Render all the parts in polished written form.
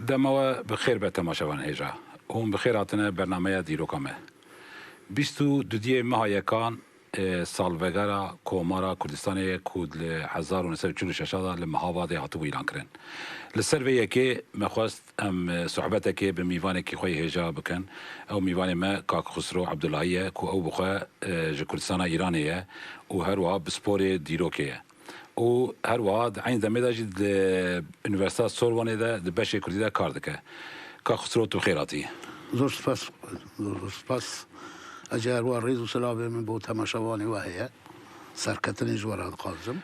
دموا بخير بتماشاوان هجا هم بخير هاتنا برنامه دیروکامه 22 ماه یکان سالوگرا کومارا کردستان کود ل 1946 لمهاواد هاتو ایران کرن لسر وی که مخواست ام صحبته که به میوان کی خوی هجا بکن او میوان ما کاک خسرو عبداللهیه کو او بخوا کردستان ایرانیه و هر وا بسپور دیروکیه و هر واد عین دمه داجید انیورسیته سوربونه ده بشه کردی ده کار دکه که خسرو تو خیراتی زور سپاس اجر و ریز و سلام من بو تماشاوانی و هیا سرکتنی جواران قازم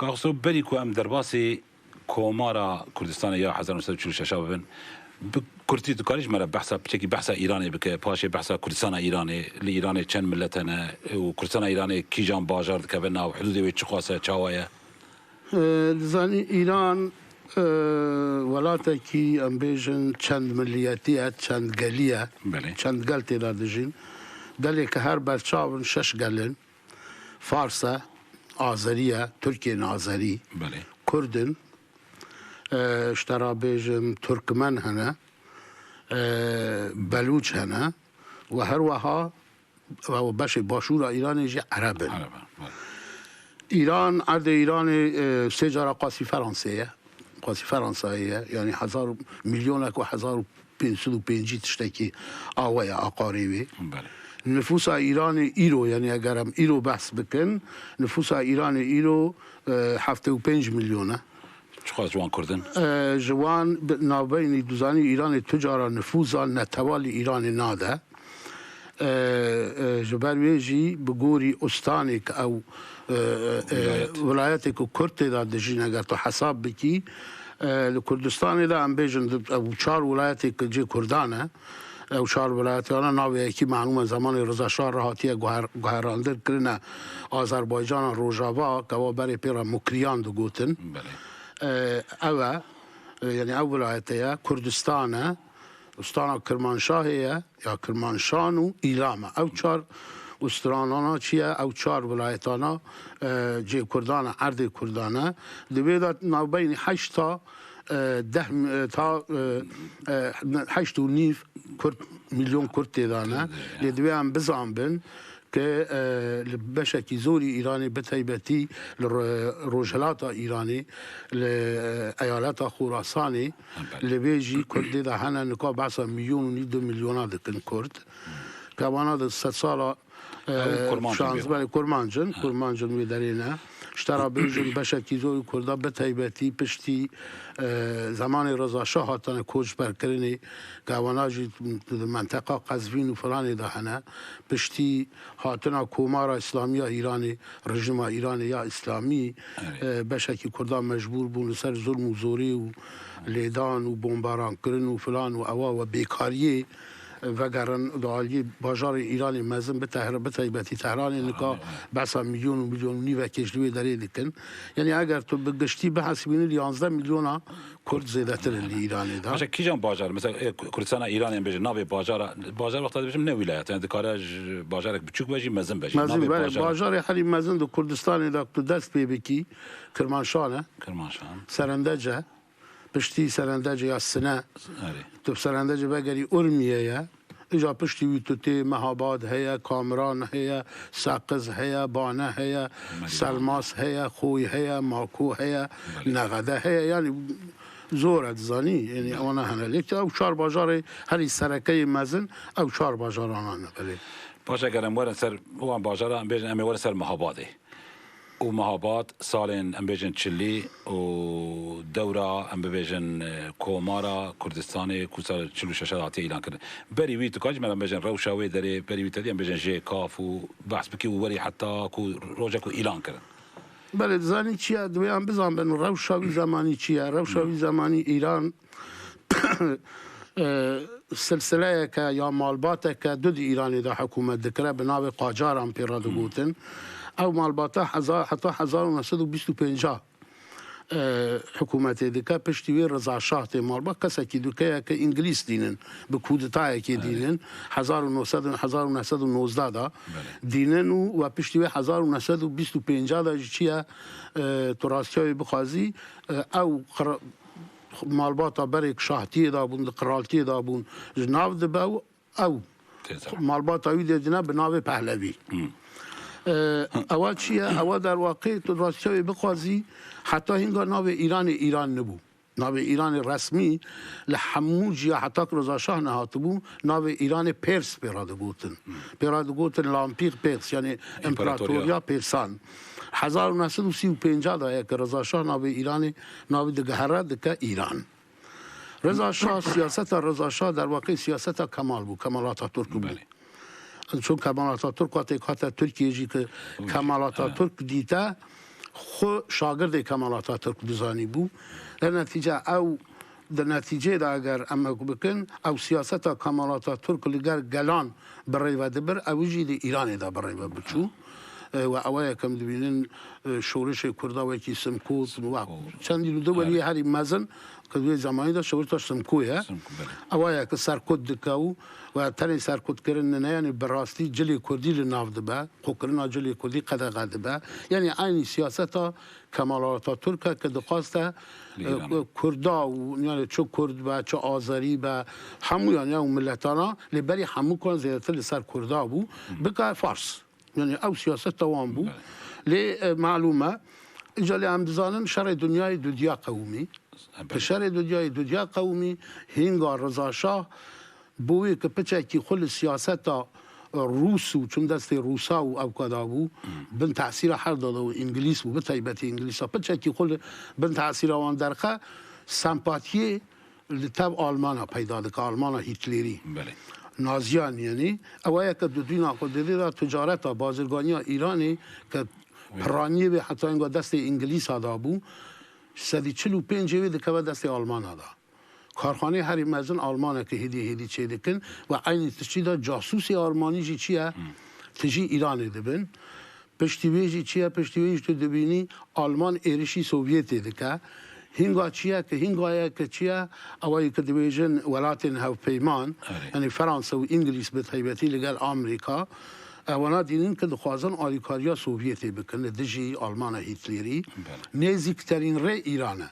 که خسرو بری که ام درباسی کومارا کردستان یا 1946 ببین کردی تو کاریش مرا بحثا بچکی بحثا ایرانی بکه پاشه بحثا کردستان ایرانی لی ایرانی چند ملتنه و کردستان ایرانی کی جان باجار دکه بنا و حدودی وی چخواسه چاوایه زانی ایران ولاته کی ام بیجن چند ملیتیه چند گلیه چند گلتی دادجین گلی که هر برچاون شش گلن فارسه آذریه ترکیه آذری کردن اشترا بیجن ترکمن هنه بلوچ هنه و هر وها و بشه باشور ایرانی جی عربن ایران عرض ایران سه جارا قاسی فرانسیه قاسی فرانساییه یعنی 1000 میلیونک و 1550 تشتکی آوه آقاریوی نفوس ایران ایرو یعنی اگرم ایرو بحث بکن نفوس ایران ایرو 75 میلیونه چقدر جوان کردن؟ جوان نابین دوزانی ایران تجارا نفوذا نتوالی ایران ناده جبرویجی بگوری استانک او ولایتی که کرد دادجین اگر تو حساب بکی لکردستانی دا ام بیجن او 4 ولایتی که جی کردانه او 4 ولایتی آنها ناوی یکی معلوم زمان رضا شاه راحتی گوهراندر کرنه آذربایجان روژاوا که و بری پیرا مکریان دو گوتن اوه یعنی او ولایتیه کردستانه استان کرمانشاهیه یا کرمانشان و ایلامه او 4 استرانانا چیه او 4 ولایتانا جی کردانه عرض کردانه دویدات نوبین 8 تا 8 و نیف میلیون کرد تیدانه لیدوی هم بزن بین که بشکی زوری ایرانی بتایبتی لروجلات ایرانی لایالات خراسانی لبیجی کردی ده هنه نکا بحثا میلیون و 2 میلیون دکن کرد که وانا ده 100 سالا کرمانجن ویدرینه اشترا بیجن بشکی زوری کرده بتایبتی پشتی زمان رضا شاه هاتن کوچ برکرینی که وانا جی منطقه قزوین و فلانی ده هنه پشتی هاتنا کومارا اسلامی ایرانی رژیم ایرانی یا اسلامی بشکی کرده مجبور بون سر ظلم و زوری و لیدان و بمباران کرن و فلان و اوا و بیکاریه وگرن دالی بازار ایرانی مزن به تایبتی تهران نکا بسا میلیون و میلیون و نیو کشلوی داری دکن یعنی اگر تو بگشتی به حسبینی 11 میلیون کرد زیده تر ایرانی دا ماشا کی جان بازار مثلا کردستان ایرانی بیشه ناوی بازار وقتا بشم نه ولایت یعنی کارش بازار بچوک باشی مزن باشی بازار هری مزن دو کردستان دا تو دست پی بکی کرمانشان سرندجه پشتی سرندج یا سنه تو سرندج بگری ارمیه یا اجا پشتی وی تو تی مهاباد هیا کامران هیا ساقز هیا بانه هیا سلماس هیا خوی هیا ماکو هیا نغده هیا یعنی زورت زانی یعنی اونا هنالیک او 4 بازار هری سرکه مزن او 4 بازار آنانه بلی باشه اگر اموارن سر او بازار هم بیجن اموارن سر مهاباده و مهابات سالن ام بیجن چلی و دوره ام بیجن کومارا کردستان کوسال 46 هاتی اعلان کرد بری وی تو کاج ام بیجن روشاوی داره بری وی تدی ام بیجن جی کاف و بحث بکی و وری حتی کو روزا کو اعلان کرد بله زانی چیه دوی هم بزن بن روشاوی زمانی چیه روشاوی زمانی ایران سلسله که یا مالبات که دو ایرانی دا حکومت دکره به نام قاجار هم پیرا دو گوتن او مالباتا حتی 1925 حکومت دکه پشتیوی رضا شاه تی مالبات کسی که دوکه که انگلیس دینن به کودتای که دینن 1919 دا دینن و پشتیوی 1925 دا چیه تراستیوی بخوازی او مالباتا بريك شاهتي دابون قرالتي دابون ناف دبا او مالباتا ويدي دنا بناف پهلوی اول چیه؟ اول در واقع تو راستیای بخوازی حتی هنگا ناو ایران نبو ناو ایران رسمی لحموجی حتی که رضا شاه نهات بو ناو ایران پرس پیراده گوتن لامپیق پرس یعنی امپراتوریا پرسان 1935 دایه که رضا شاه ناو ایران ناو دگهره دکه ایران رضا شاه سیاست رضا شاه در واقع سیاست کمال بو کمال آتاتورک بو چون کمال آتاتورک وقتی که ترکیه جی که کمال آتاتورک دیده خو شاگرد کمال آتاتورک بزانی بو در نتیجه او در نتیجه دا اگر اما بکن او سیاست کمال آتاتورک لگر گلان برای و دبر او جی دی ایران دا برای و بچو و اوه کم دبینن شورش کرده و که سمکوز و چندی لده ولی هری مزن که دوی زمانی دا شورش سمکویه اوه که سرکود دکاو و تنی سرکود کرن نه یعنی براستی جلی کردی لناف دبا خوکرنا جلی کردی قدقه دبا یعنی عینی سیاست کمال آتاتورک که دخواسته کردا و یعنی چه کرد و چه آذری و همو یعنی اون ملتانا لبری همو کن زیادتر لسر کردا بو بکا فارس یعنی او سیاست توان بو لی معلومه اجالی هم دزانن شر دنیای دودیا قومی شر دودیا قومی هنگا رضا شاه بوی که پچه کی خل سیاست روسو چون دست روسا و او کدا بو بن تاثیر هر داده و انگلیس بو بتایبت انگلیسا پچه کی خل بن تاثیر آن درخه سمپاتی لتب آلمانا پیدا دکه آلمانا هیتلری نازیان یعنی اوه که دو دینا قدری را تجارت بازرگانی ایرانی که پرانی به حتی اینگاه دست انگلیس ها بو 145 دکه دست آلمان ها کارخانه هری مزن آلمانه که هدی چه دکن و این تشکیل جاسوسی آلمانی جی چیه تجی ایران دبن پشتیویجی چیه پشتیویج تو دبینی آلمان ایرشی سوویت دکه هنگا چیه که هنگایه که چیه اوایی که دویجن ولاتین هاو پیمان یعنی فرانسه و انگلیس به طیبتی لگل آمریکا اونا دینین که دخوازن آلیکاریا سوویتی بکنه دجی آلمان هیتلری نزیکترین ره ایرانه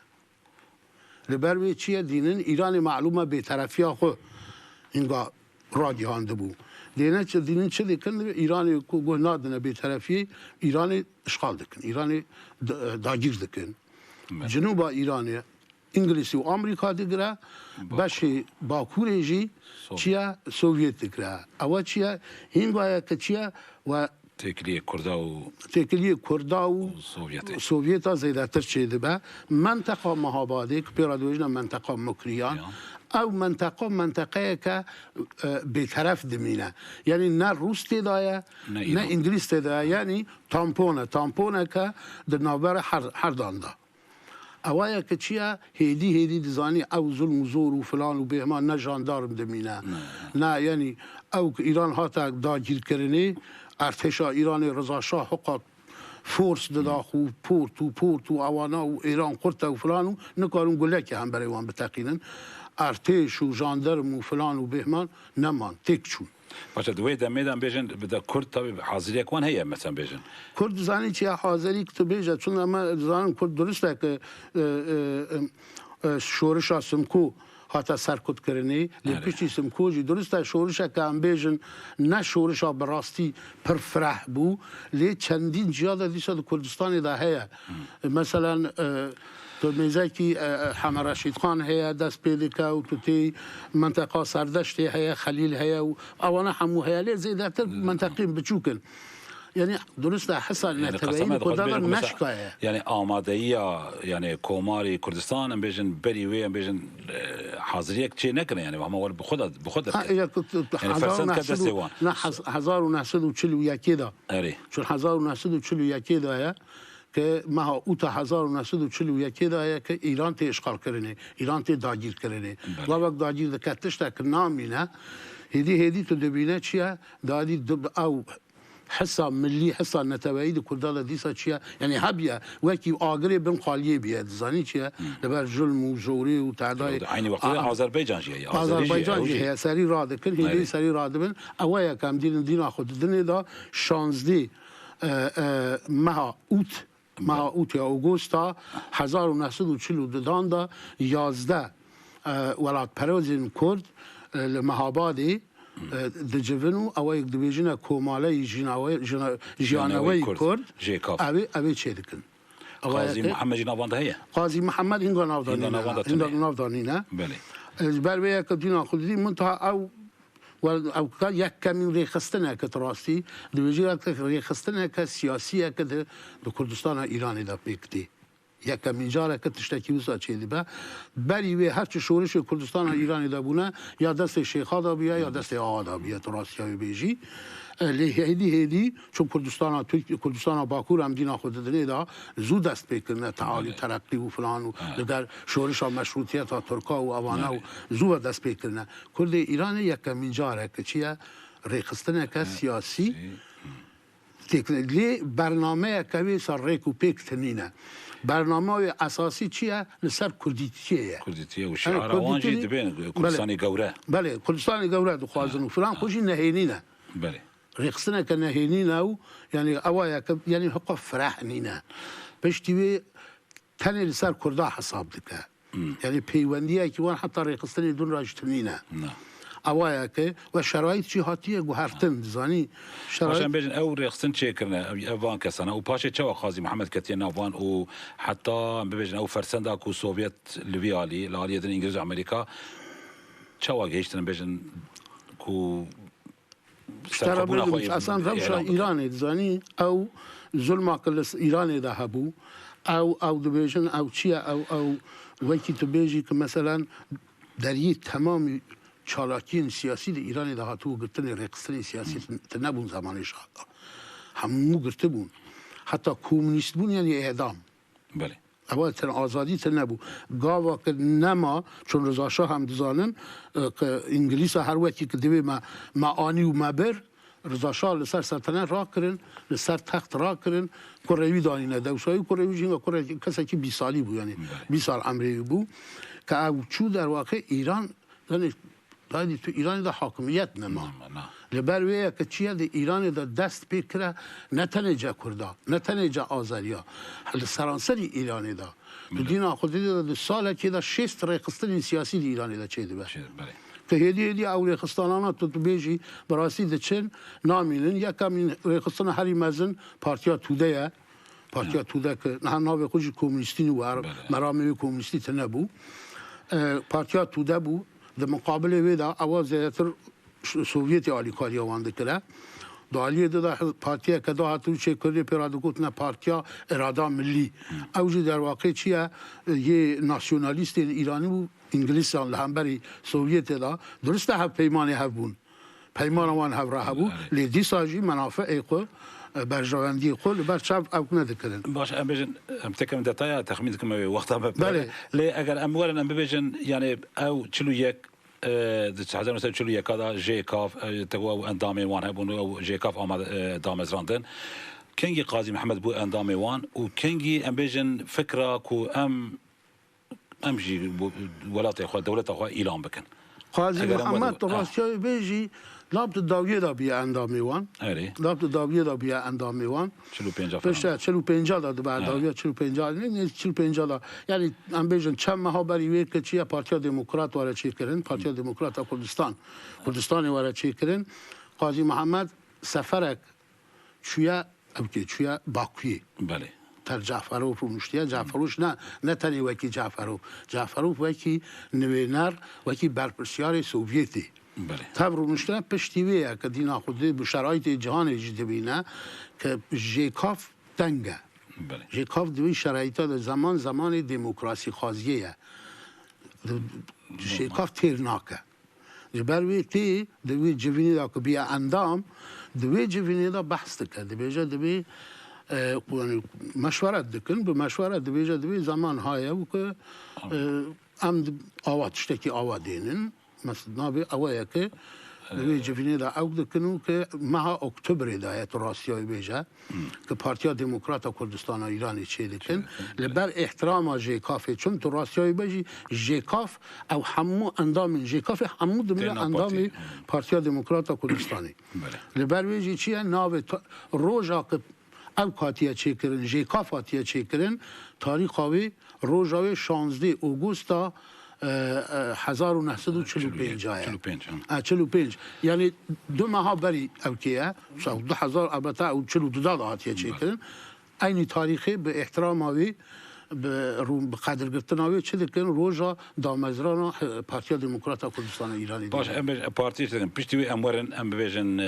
لبروی چیه دینن ایران معلومه بیطرفی خو اینگا را گیهانده بو دینن چه دیکن ایران گوه نادنه بیطرفی ایران اشغال دکن ایران داگیر دکن جنوب ایران انگلیسی و آمریکا دگره بشه باکوره جی چیه سوویت دگره اول چیه هنگایه که چیه و تکلیه کردا و سوویت ها زیده تر چیده به منطقه مهاباده که پیرادویجنا منطقه مکریان او منطقه که بیطرف دمینه یعنی نه روس تیدایه نه انگلیس تیدایه یعنی تامپونه که در نوبر هر دانده اوایه که چیه هیدی دزانی او ظلم و زور و فلان و بهمان نه جاندارم دمینه نه یعنی او که ایران ها تا داگیر کرنه ارتشا ایران رضا شاه حقا فورس داخو پورت و اوانا و ایران قرطه و فلان و نکارون گله که هم برای وان بتقینن ارتش و جاندرم و فلان و بهمان نمان تک چون باشه دوی دمیدن بیشن بده کرد تا حاضری اکوان هیه مثلا بیشن کرد زنی چیه حاضری که تو بیشه چون اما زنم کرد درسته که شورش سمکو حتی سرکوت کرنی لیپیشتی سمکوجی درسته شورش که هم بیشن نه شورش ها براستی پر فرح بو لی چندین جیاده دیسا دو کردستانی ده هیه مثلا تو میزه که حمد رشید خان هیا دست پیدا که و تو تی منطقه سردشتی هیا خلیل هیا و اوانه همو هیا لی زیده تر منطقه بچوکن یعنی درسته حسن نتبعین کدامر نشکایه یعنی آمادهی یعنی کوماری کردستان هم بیشن بریوی هم بیشن حاضری یک چی نکنه یعنی همه ول بخود یعنی فرسند که دسته وان نه 1941 دا چون 1941 دا که ما اوتا 1941 دا که ایران تی اشغال کرنه ایران تی داگیر کرنه و وقت داگیر دکتش تا که نامی نه هدی تو دبینه چیه دادی او حصة ملي حصة نتوائيد كردالة ديسا چيا يعني هبيا وكي آگري بن قاليه بياد زاني چيا لبر ظلم وجوري وتعداي عيني وقتها آذربيجان جي آذربيجان جي هي سري رادكن هي سري رادبن اويا كام دين خود دني دا 16 مها اوت ما اوت اوگوستا 1942 دا 11 ولات پروزین کرد لمهابادی دجوینو او یک دیویژن کوماله جیانوی کرد اوی چه دکن قاضی محمد جنابان ده هیه قاضی محمد هنگا نافدانینه بله بروی که دینا خودی منتها او یک کمی ریخستنه که تراستی دیویژن که ریخستنه که سیاسیه که در کردستان ایرانی دا پیکتی یک کمی جاره که تشتکی وسا چه دی به بری و هرچی شورش کردستان ایرانی دا بونه یا دست شیخا دا بیا یا دست آقا دا بیا تراستی های بیجی هیدی چون کردستان باکور هم دینا خود دنه دا زود دست بکنه تعالی ترقی و فلان و در شورش مشروطیت ها ترکا و اوانه و زود دست بکنه کرد ایران یک کمی جاره که چیه ریخستنه که سیاسی لی برنامه کوی سر ریک و پیک تنینه برنامه اساسی چیه لسر کردیتیه کردیتیه و شعار وانجی دبین کردستانی گوره بله کردستانی گوره دو خوازن و فلان خوشی نهینینه بله رخصنا كنهينينا او يعني اوايا يعني حق فرحنينا باش تبي تاني لسار كردا حساب دكا يعني بيونديه كي وان حتى رخصني دون راجتنينا اوايا كي والشرايط شي هاتيه غهرتن زاني شرايط عشان بيجن او رخصن تشيكرنا افان كسنه وباشا تشوا قاضي محمد كتينا افان وحتى بيجن او فرسندا كو سوفيت ليبيالي لاليه الانجليز امريكا تشوا جيشتن بيجن كو اصلا روشا ایرانی زانی او ظلم کل ایرانی ده هبو او دبیجن او چیه او وقتی تو بیجی که مثلا در یه تمام چالاکین سیاسی ده ایرانی ده هاتو گرتن رقصنی سیاسی تنبون زمانش همو گرته بون حتی کمونیست بون یعنی اعدام بله اول تن آزادی تن نبود گاوا که نما چون رضا شاه هم دزانن که انگلیس هر وقتی که دوی ما آنی و مبر رضا شاه لسر سلطنت را کرن لسر تخت را کرن کروی دانینه دوشایی کروی جنگا کروی کسی که 20 سالی بود یعنی 20 سال عمری بود که او چو در واقع ایران یعنی دادی تو ایران دا حاکمیت نما لبر وی که چیه د ایران دا دست بکره نه تنجا کردا نه تنجا آذریا سرانسر ایران دا دین خودی دا سال که دا 6 رقصتن سیاسی دی ایران دا چه دی باشه که هدی او رقصتانا تو بیجی براسی د چن نامینن یا کم رقصتان هری مزن پارتیا توده پارتیا توده که نه ناو خوش کمونیستی و مرامه کمونیستی تنبو پارتیا توده بو در مقابل ویدا آواز زیادتر سوویت آلیکاری آوانده کرده دالیه دا پارتیا که دا هاتو چه کرده پیراده گوتنه پارتیا اراده ملی اوجی در واقع چیه یه ناسیونالیست ایرانی بود انگلیسان لحنبری سوویت دا درسته هف پیمانی هف بون پیمان وان هف راه بود لیدی ساجی منافع ایقو برجواندی قول بر شب او ندکرن باش ام بيجن امتكم دتايا تخمينكم وقتها بله لي اگر امولا ام بيجن يعني او تشلو يك حزر مثلا تشلو يك هذا جي كاف تقوا اندامي وان هبون او جي كاف امد دامزراندن كينجي قاضي محمد بو اندامي وان وكينجي ام بيجن فكره كو امجي ولات اخو دوله اخو اعلان بكن قاضي محمد راسي بيجي لابد الداویه دا بیا اندامی وان لابد الداویه دا بیا اندامی وان 45 دا بعد داویه 45 دا یعنی ام بیژن چند ماه بری وی که چیه پارتیا دموکرات واره چی کردن پارتیا دموکرات کردستان واره چی کردن قاضی محمد سفرک چویا اوکی چویا باکوی بله تر جعفروف و مشتیه جعفروش نه تنی وکی جعفروف وکی نوینر وکی برپرسیار سوویتی تبرو مشترک پشتیویه که دینا خودی به شرایط جهان جدی بینه که ژیکاف دنگه ژیکاف دوی شرایط دا زمان دموکراسی خازیه ژیکاف تیرناکه بروی تی دوی جوینی دا که بیا اندام دوی جوینی دا بحث دکه دوی مشورت دکن به مشورت دوی زمان های و که آواد تشتکی آواد دینن مثلا نابي أوايك دوی جوینی دا او دکنو که ماه اکتبر دایت راسیای بیجه که پارتیا دموکرات کردستان ایرانی چه دکن لبر احترام ژیکاف چون تو راسیای بیجی ژیکاف او همو اندام ژیکاف همو دمیل اندام پارتیا دموکرات کردستانی لبر بیجی چیه ناو روژا که او کاتیه چه کرن جیکا فاتیه چه کرن تاریخ آوی روژاوی 16 اوگوستا 1945 45 یعنی 2 ماه بری اوکیه 2000 البته او 42 دهاتیه چه کرن اینی تاریخی به احترام آوی به قدر گرفتن آوی چه دکن روژا دامزران پارتیا دموکراتا کردستان ایرانی باش پارتی شدن پشتی امورن ام ببیجن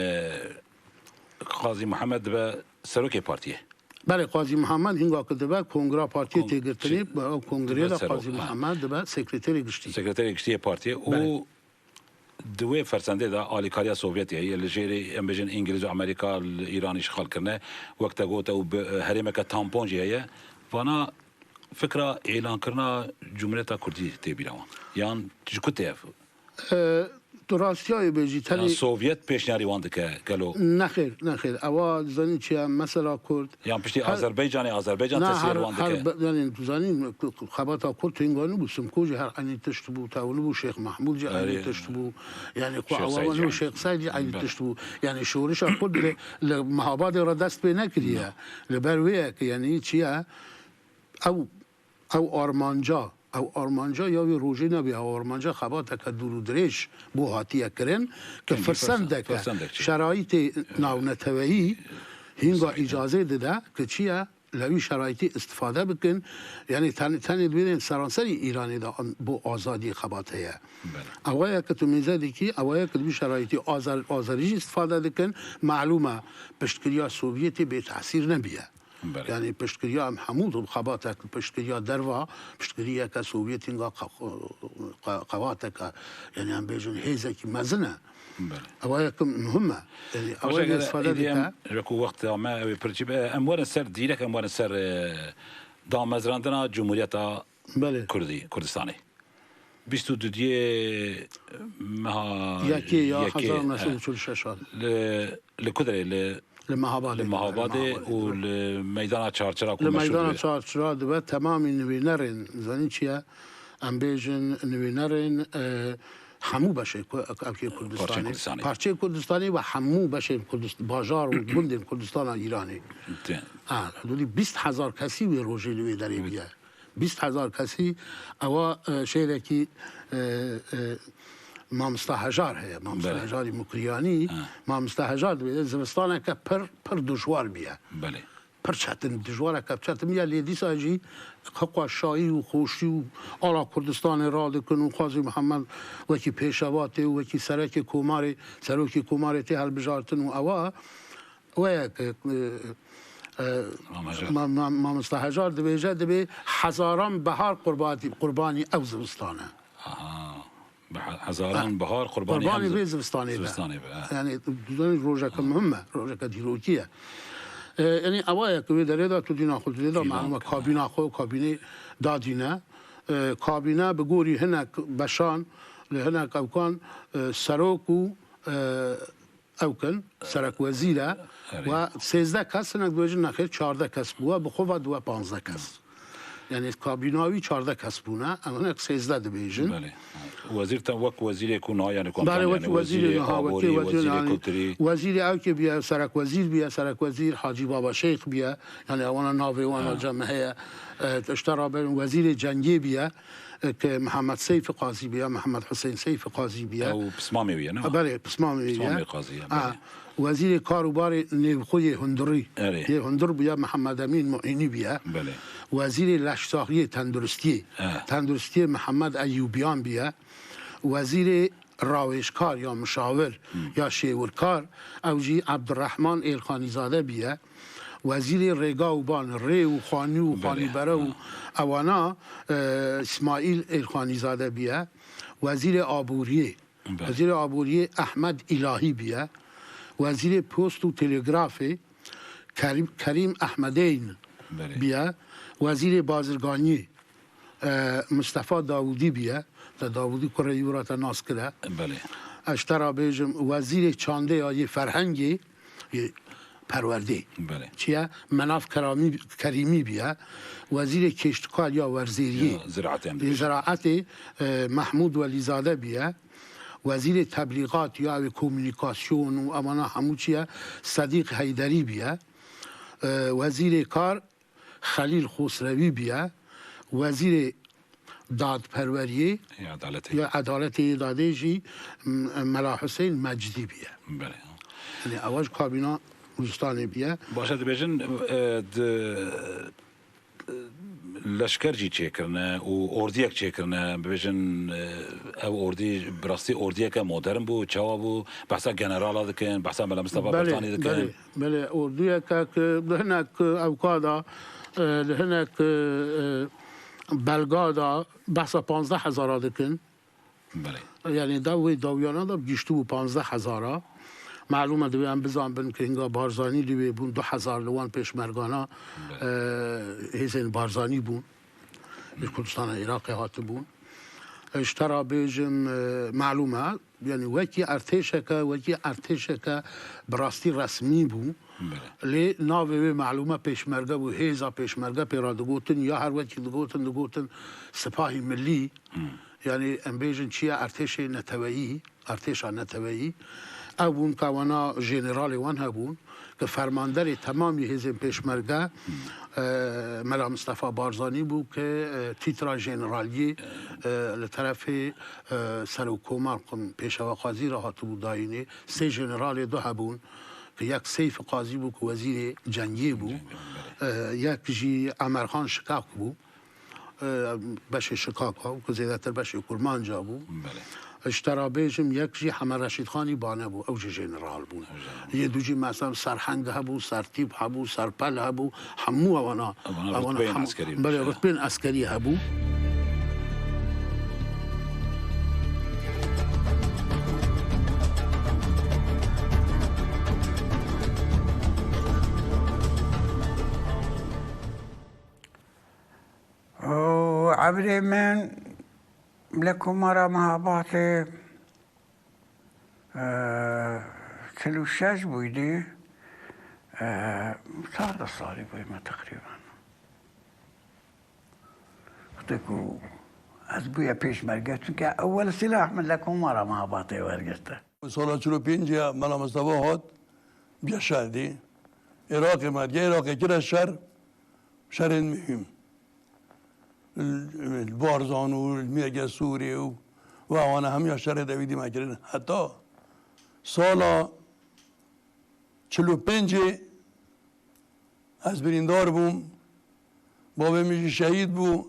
قاضی محمد به سروک پارتیه بله قاضی محمد هنگا که دبا کنگرا پارتی تگرتنی با کنگره دا قاضی محمد دبا سکرتری گشتی پارتی او دوی فرسنده دا آلیکاریا سوویتیه لجیری ام بجن انگلیز و امریکا ایرانی اشغال کرنه وقتا گوتا و هریمه که تامپونجی هیه وانا فكرة إعلان كرنا جمهورية كردية تبيلوان يعني جكوتيف دراستيا بيجي تاني السوفيت بيشنياري واندك قالوا نخير أول زاني شيء مثلا كرد يعني بشتي أذربيجان تسير واندك يعني زاني خبرتا كرد تينغانو بسمكوجي هر عني تشتبو تاولو شيخ محمود جي عني تشتبو يعني قوانو شيخ سعيد جي عني تشتبو يعني شورش كرد لمهابات ردست بينكريا لبرويه يعني شيء او آرمانجا یا روژه نبی او آرمانجا خبات که درودرش بو هاتیه کرن که فرسنده که شرایط ناونتوهی هنگا اجازه داده که چیه لوی شرایطی استفاده بکن یعنی تنید بیدین سرانسری ایرانی دا بو آزادی خباته اوه که تو میزدی که اوه که دوی شرایطی آزادی استفاده دکن معلومه پشتگیری سوویتی به تاثیر نبیه يعني پشتگیری هم حمود و خباتك پشتگیری دروا پشتگیری که سوویت اینگا قواتك يعني هم بيجون هيزة کی مزنه اوه که مهمه يعني اوه استفاده دیگه رکو وقت ما پرچیب اموال سر دیرک اموال سر دامزراندنا جمهوریت کردستانی 22 مها یکی یا 1946 لکدره لمهاباده و لميدان چارچرا لميدان چارچرا دو تمام نوینرین زنی چیه ام بیجن نوینرین همو بشه کردستانی پارچه کردستانی و همو بشه باجار و گند کردستان ایرانی حدودی 20,000 کسی به روژه لوی داری بیه 20,000 کسی اوا شهره کی ما مستهجار هي ما مستهجار مكرياني ما مستهجار زمستانه که پر دشوار بیه بله پر چتن دشواره که چتن یا لیدی ساجی حقوق شایی و خوشی و آلا کردستان را دکن و قاضی محمد وکی پیشواته و وکی سرک کوماری تی هل بجارتن و اوا و یک ما مستهجار دبیجه دبی هزاران بهار قربانی او زمستانه هزاران بهار قربانی به زمستانی یعنی روزه که مهمه روزه که دیروکیه یعنی اوایل که داره دا تو دینا خود دا معلومه کابینه دادینه کابینه به گوری هنک بشان لهنک اوکان سروکو اوکن سرک وزیره و 13 کس نک دوجن نخیر 14 کس بوده بخواد و 15 کس يعني كابيناوي 14 كسبونا انا 13 دبيجن بله وزير وك وزير يكون يعني كون يعني وزير او كي بيا سرك وزير حاجي بابا شيخ بيا يعني وانا نافي وانا جمعيه اشترى بين وزير جنگي بيا محمد سيف قاضي بيا محمد حسين سيف قاضي بيا او بسمامي بيا بله بسمامي قاضي وزير كاروبار نيوخوي هندري هندر بيا محمد امين معيني بيا بله وزیر لشتاقی تندرستی محمد ایوبیان بیه وزیر راوشکار یا مشاور یا شیورکار اوجی عبدالرحمن ایلخانی زاده بیه وزیر رگا و بان ری و خانی و خانی بره و اوانا اسماعیل ایلخانی زاده بیه وزیر آبوریه احمد الهی بیه وزیر پست و تلگرافی کریم احمدین بیه وزیر بازرگانی مصطفی داوودی بیه داوودی کره یورات ناس کرده بله اشترا بیجم وزیر چانده یا فرهنگی پرورده بله چیه مناف کریمی بیه وزیر کشتکار یا ورزیری زراعت محمود ولیزاده بیه وزیر تبلیغات یا کومونیکاسیون و امانا همو چیه صدیق حیدری بیه وزیر کار خلیل خسروی بیه، وزیر دادپروری یا عدالت داده جی ملا حسین مجدی بیه. بله. یعنی اواج کابینا وزستان بیه. باشد بیجن لشکر جی چه کرنه و اردیک چه کرنه بیجن او اردی براستی اردیک مدرن بو چوا بو بحثا جنرال دکن بحثا ملا مصطفی برطانی دکن. بله اردیک که هناك اوکادا هناك بلگادا بحثا 15,000 دکن. بله. یعنی داویانا دا گشتو 15,000. معلومه دوی هم بزن بن که اینگاه بارزانی دوی بون 2,000 لوان پیشمرگانا هیزن بارزانی بون کردستان عراقی هات بون اشترا بیجم معلومه یعنی وکی ارتشکه براستی رسمی بون لی ناوی معلومه پیشمرگه و هیزا پیشمرگه پیرا دگوتن یا هر وکی دگوتن سپاهی ملی یعنی ام بیجن چیه ارتش نتویی ابون کوانا جنرال وان هبون که فرماندار تمامی حزب پیشمرگه ملا مصطفی بارزانی بود که تیترا جنرالی لطرف سرحکومت پیشوا قاضی را هاتو بود داینه 3 جنرال دو هبون که یک سیف قاضی بود که وزیر جنگی بود یک جی امرخان شکاک بود بشه شکاک ها که زیادتر بشه کرمانجا بود اشترا بیجم یک جی حمد رشید خانی بانه بو اوج جنرال بون یه دو جی مثلا سرهنگ هبو سرتیب هبو سرپل هبو همو اوانا بله رتبین عسکری هبو عبری من لكم مرة مهاباتي 36 بويدي 4 صالي بويما تقريبا اختكو از بويا پیش مرگت که اول سلاح من لكم مرة مهاباتي ورگسته سال 45 ملا مصطفى هات بیا شهدی عراق مدگه عراق که شهر مهم البارزان و میگه سوریه و آنها هم یا شهر دویدی مکرین حتی سال 45 از بریندار بوم بابا میشه شهید بو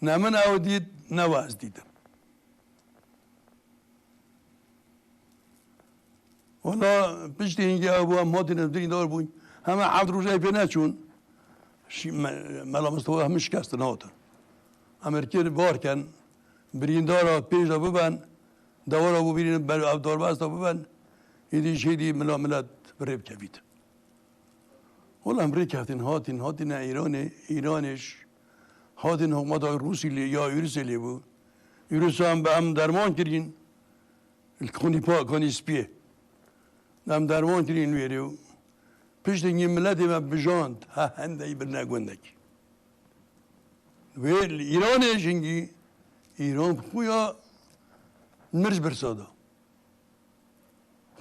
نه من او دید نه واز دیدم والا پشت اینگه ابو هم ماتین از بریندار بوم همه 7 روزه پی نچون ملا مصطفی هم شکست نهاتن امریکایی بار کن بریندارا پیش را ببن دوارا ببینن بر ابدار بستا ببن ایدی شیدی ملت بریب کبید حالا امریکا هاتین ایرانش هاتین حکومت روسی یا ایروسی لی بود ایروس هم به هم درمان کرین کنی سپیه هم درمان کرین ویریو پیش دنگی ملتی من بجاند ها هنده ای برنگوندک و ایران جنگی ایران خویا مرز برساده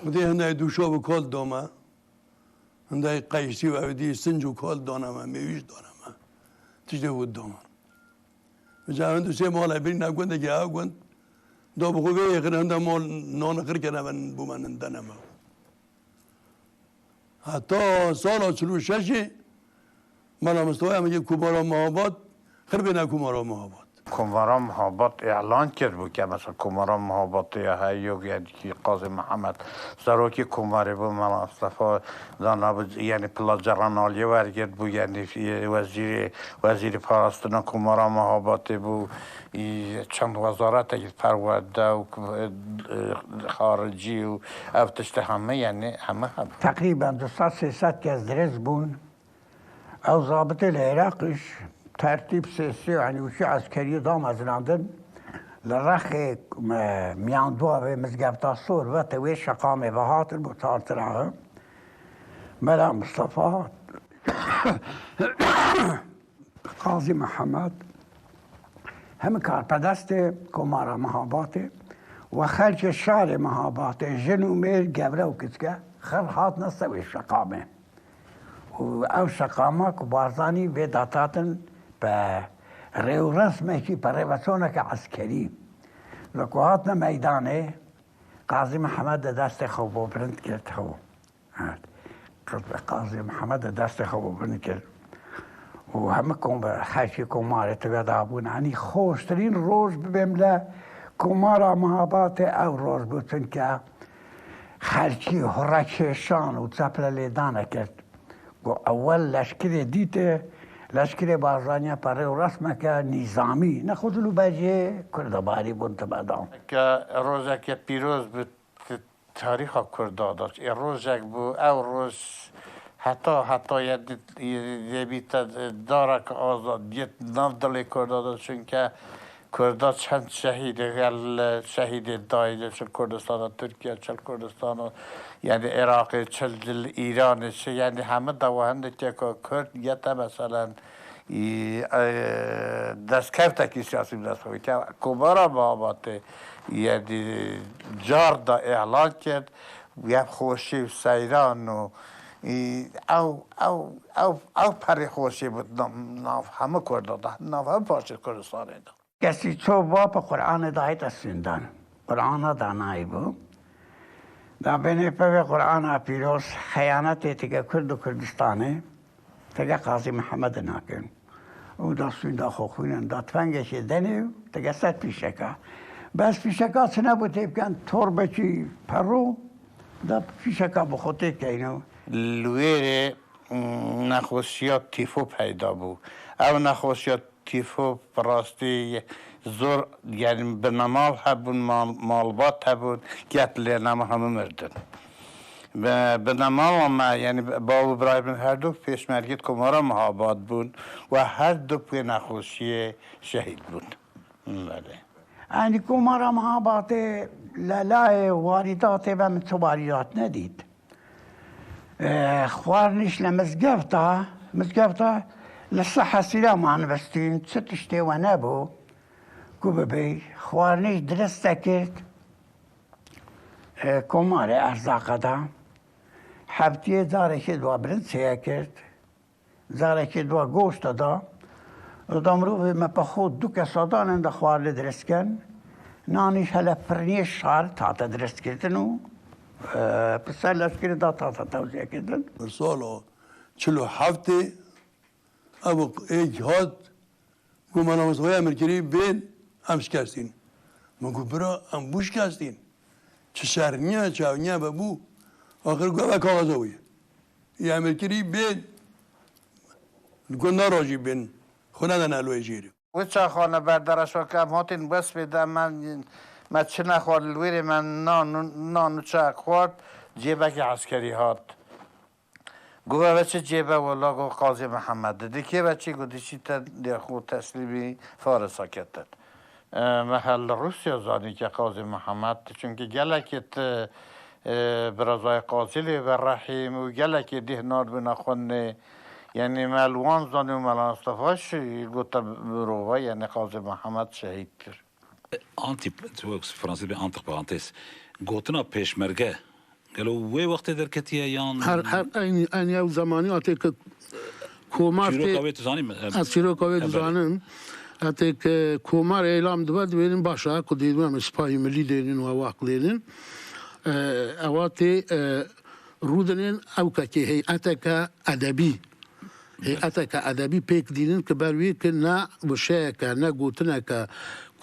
خودی هنده دوشا و کال دامه هنده قیسی و اودی سنج و کال دانمه میویش دانمه تجده بود دامه و جا هنده سه مال بری نگونده که ها گوند دا بخواه یقین هنده مال نان خر کنه من بومن اندنمه حتی سال 46 ملا مصطفی همه کبارا مهابات خربنا کومارا مهابات کومارا مهابات اعلان کرد بود که مثلا کومارا مهابات یا هیو یعنی قاضی محمد سراکی کوماری بود ملا مصطفی دانا بود یعنی پلاجران عالی ورگرد بود یعنی وزیر پاراستنا کومارا مهابات بود چند وزارت پرورده و خارجی و افتشت همه یعنی همه تقریبا 200-300 کس درز بون او ضابط العراقش ترتیب سیاسی یعنی وشی عسکری دام از لندن لرخ میاندوا به مزگبتا سور و توی شقام بهات المتعارض لها ملا مصطفى قاضی محمد هم کارپدست کمارا مهابات و خرج شهر مهابات جنومیر گبره و کسکه خر هات نستوی شقامه و او سقامه که بارزانی به داتاتن به ریو رسمه که پر ریوسونه که عسکری لکوهاتنا میدانه قاضی محمد دست خوب برند کرد خو قاضی محمد دست خوب برند کرد و همه کن به حاشی کمار تقدابون عنی خوشترین روز ببینم کمار محبات او روز بودن که خرچی هرچه شان و تپل لیدانه کرد و اول لشکر دیته لشکر بارزانیا پر رسمه که نظامی نخودلو بجه کردباری بود تبادام که روزه که پیروز بود تاریخ کردا داشت این روزک بود او روز حتی یه بیت داره که آزاد یه نفدلی کردا داشت چون که کردا چند شهید دایده چل کردستان ترکیه چل کردستان یعنی عراق چل ایران یعنی همه دواهنده که کرد یه تا مثلا دستکفته که سیاسی دست خوی که کمارا محباته یعنی جار دا اعلان کرد یه خوشی و سیران و او پری خوشی بود ناف همه کرده ناف همه پارچه کردستانه دا کسی چو باپ قرآن دایت سندن قرآن دانایی بود دا بینه پوی قرآن پیروز خیانت تیگه کرد و کردستانه تیگه قاضی محمد ناکن او دا سنده خوخوینن دا تفنگش دنیو تیگه ست پیشکا بس پیشکا سنه بود تیبکن تور بچی پرو دا پیشکا بخوته که اینو لویر نخوصیات تیفو پیدا بود او نخوصیات تیفو براستی زور یعنی به نمال هبون مالبات هبون گتل نما همه مردن به نمال ما یعنی بابو ابراهیم هر دو پیشمرگیت کمارا محابات بود و هر دو پی نخوصی شهید بود بله یعنی کمارا محابات لالای واردات و متواریات ندید خوارنش لمزگفتا لصحة سلام عن بستين ستشتي ونابو كوببي خوارنيش درستا كرت كوماري أرزاقا دا حبتي زاركي دوا برنسيا كرت زاركي دوا گوشتا دا دامرو ما بخود دو كسادان عند خوار درس كان نانيش هلا فرنيش شعر تاتا درس كرتنو بس هلا سكرت دا تاتا توزيع كرتن برسالو چلو هفته او اجهاد گو من مصطفی امرکری بین هم شکستین من گو برا هم بو شکستین چه شرنیه چاونیه ببو آخر گو اوه کاغذاویه یه امرکری بین گو ناراجی بین خونه دن علوه جیری و چه خانه بردارش و کم هاتین بس بیده من چه نخواد لویر من نانو چه خورد جیبه که عسکری هات گوه بچه جیبه والا گو قاضی محمد دیگه بچه گو دیشی تا خود تسلیمی فارسا کتد محل روسیا زانی که قاضی محمد چونکه گلکت برازای قاضی لی و رحیم و گلک ده نار بنا خونه یعنی ملوان زانی و ملان اصطفاش گو تا بروه یعنی قاضی محمد شهید کرد آنتی فرانسیس به آنتر پرانتز گوتنا پیشمرگه قالوا وي وقت دركتي يان هر این او زمانی آتی که کومار از شیروکاوی زانن آتی که کومار اعلام داد ببینیم باشه که دیدم سپاه ملی دینن و واقع دینن اواتی رودنین او که هیئت ادبی هیئت ادبی پیک دینن که بروی که نه بشه که نه گوتنه که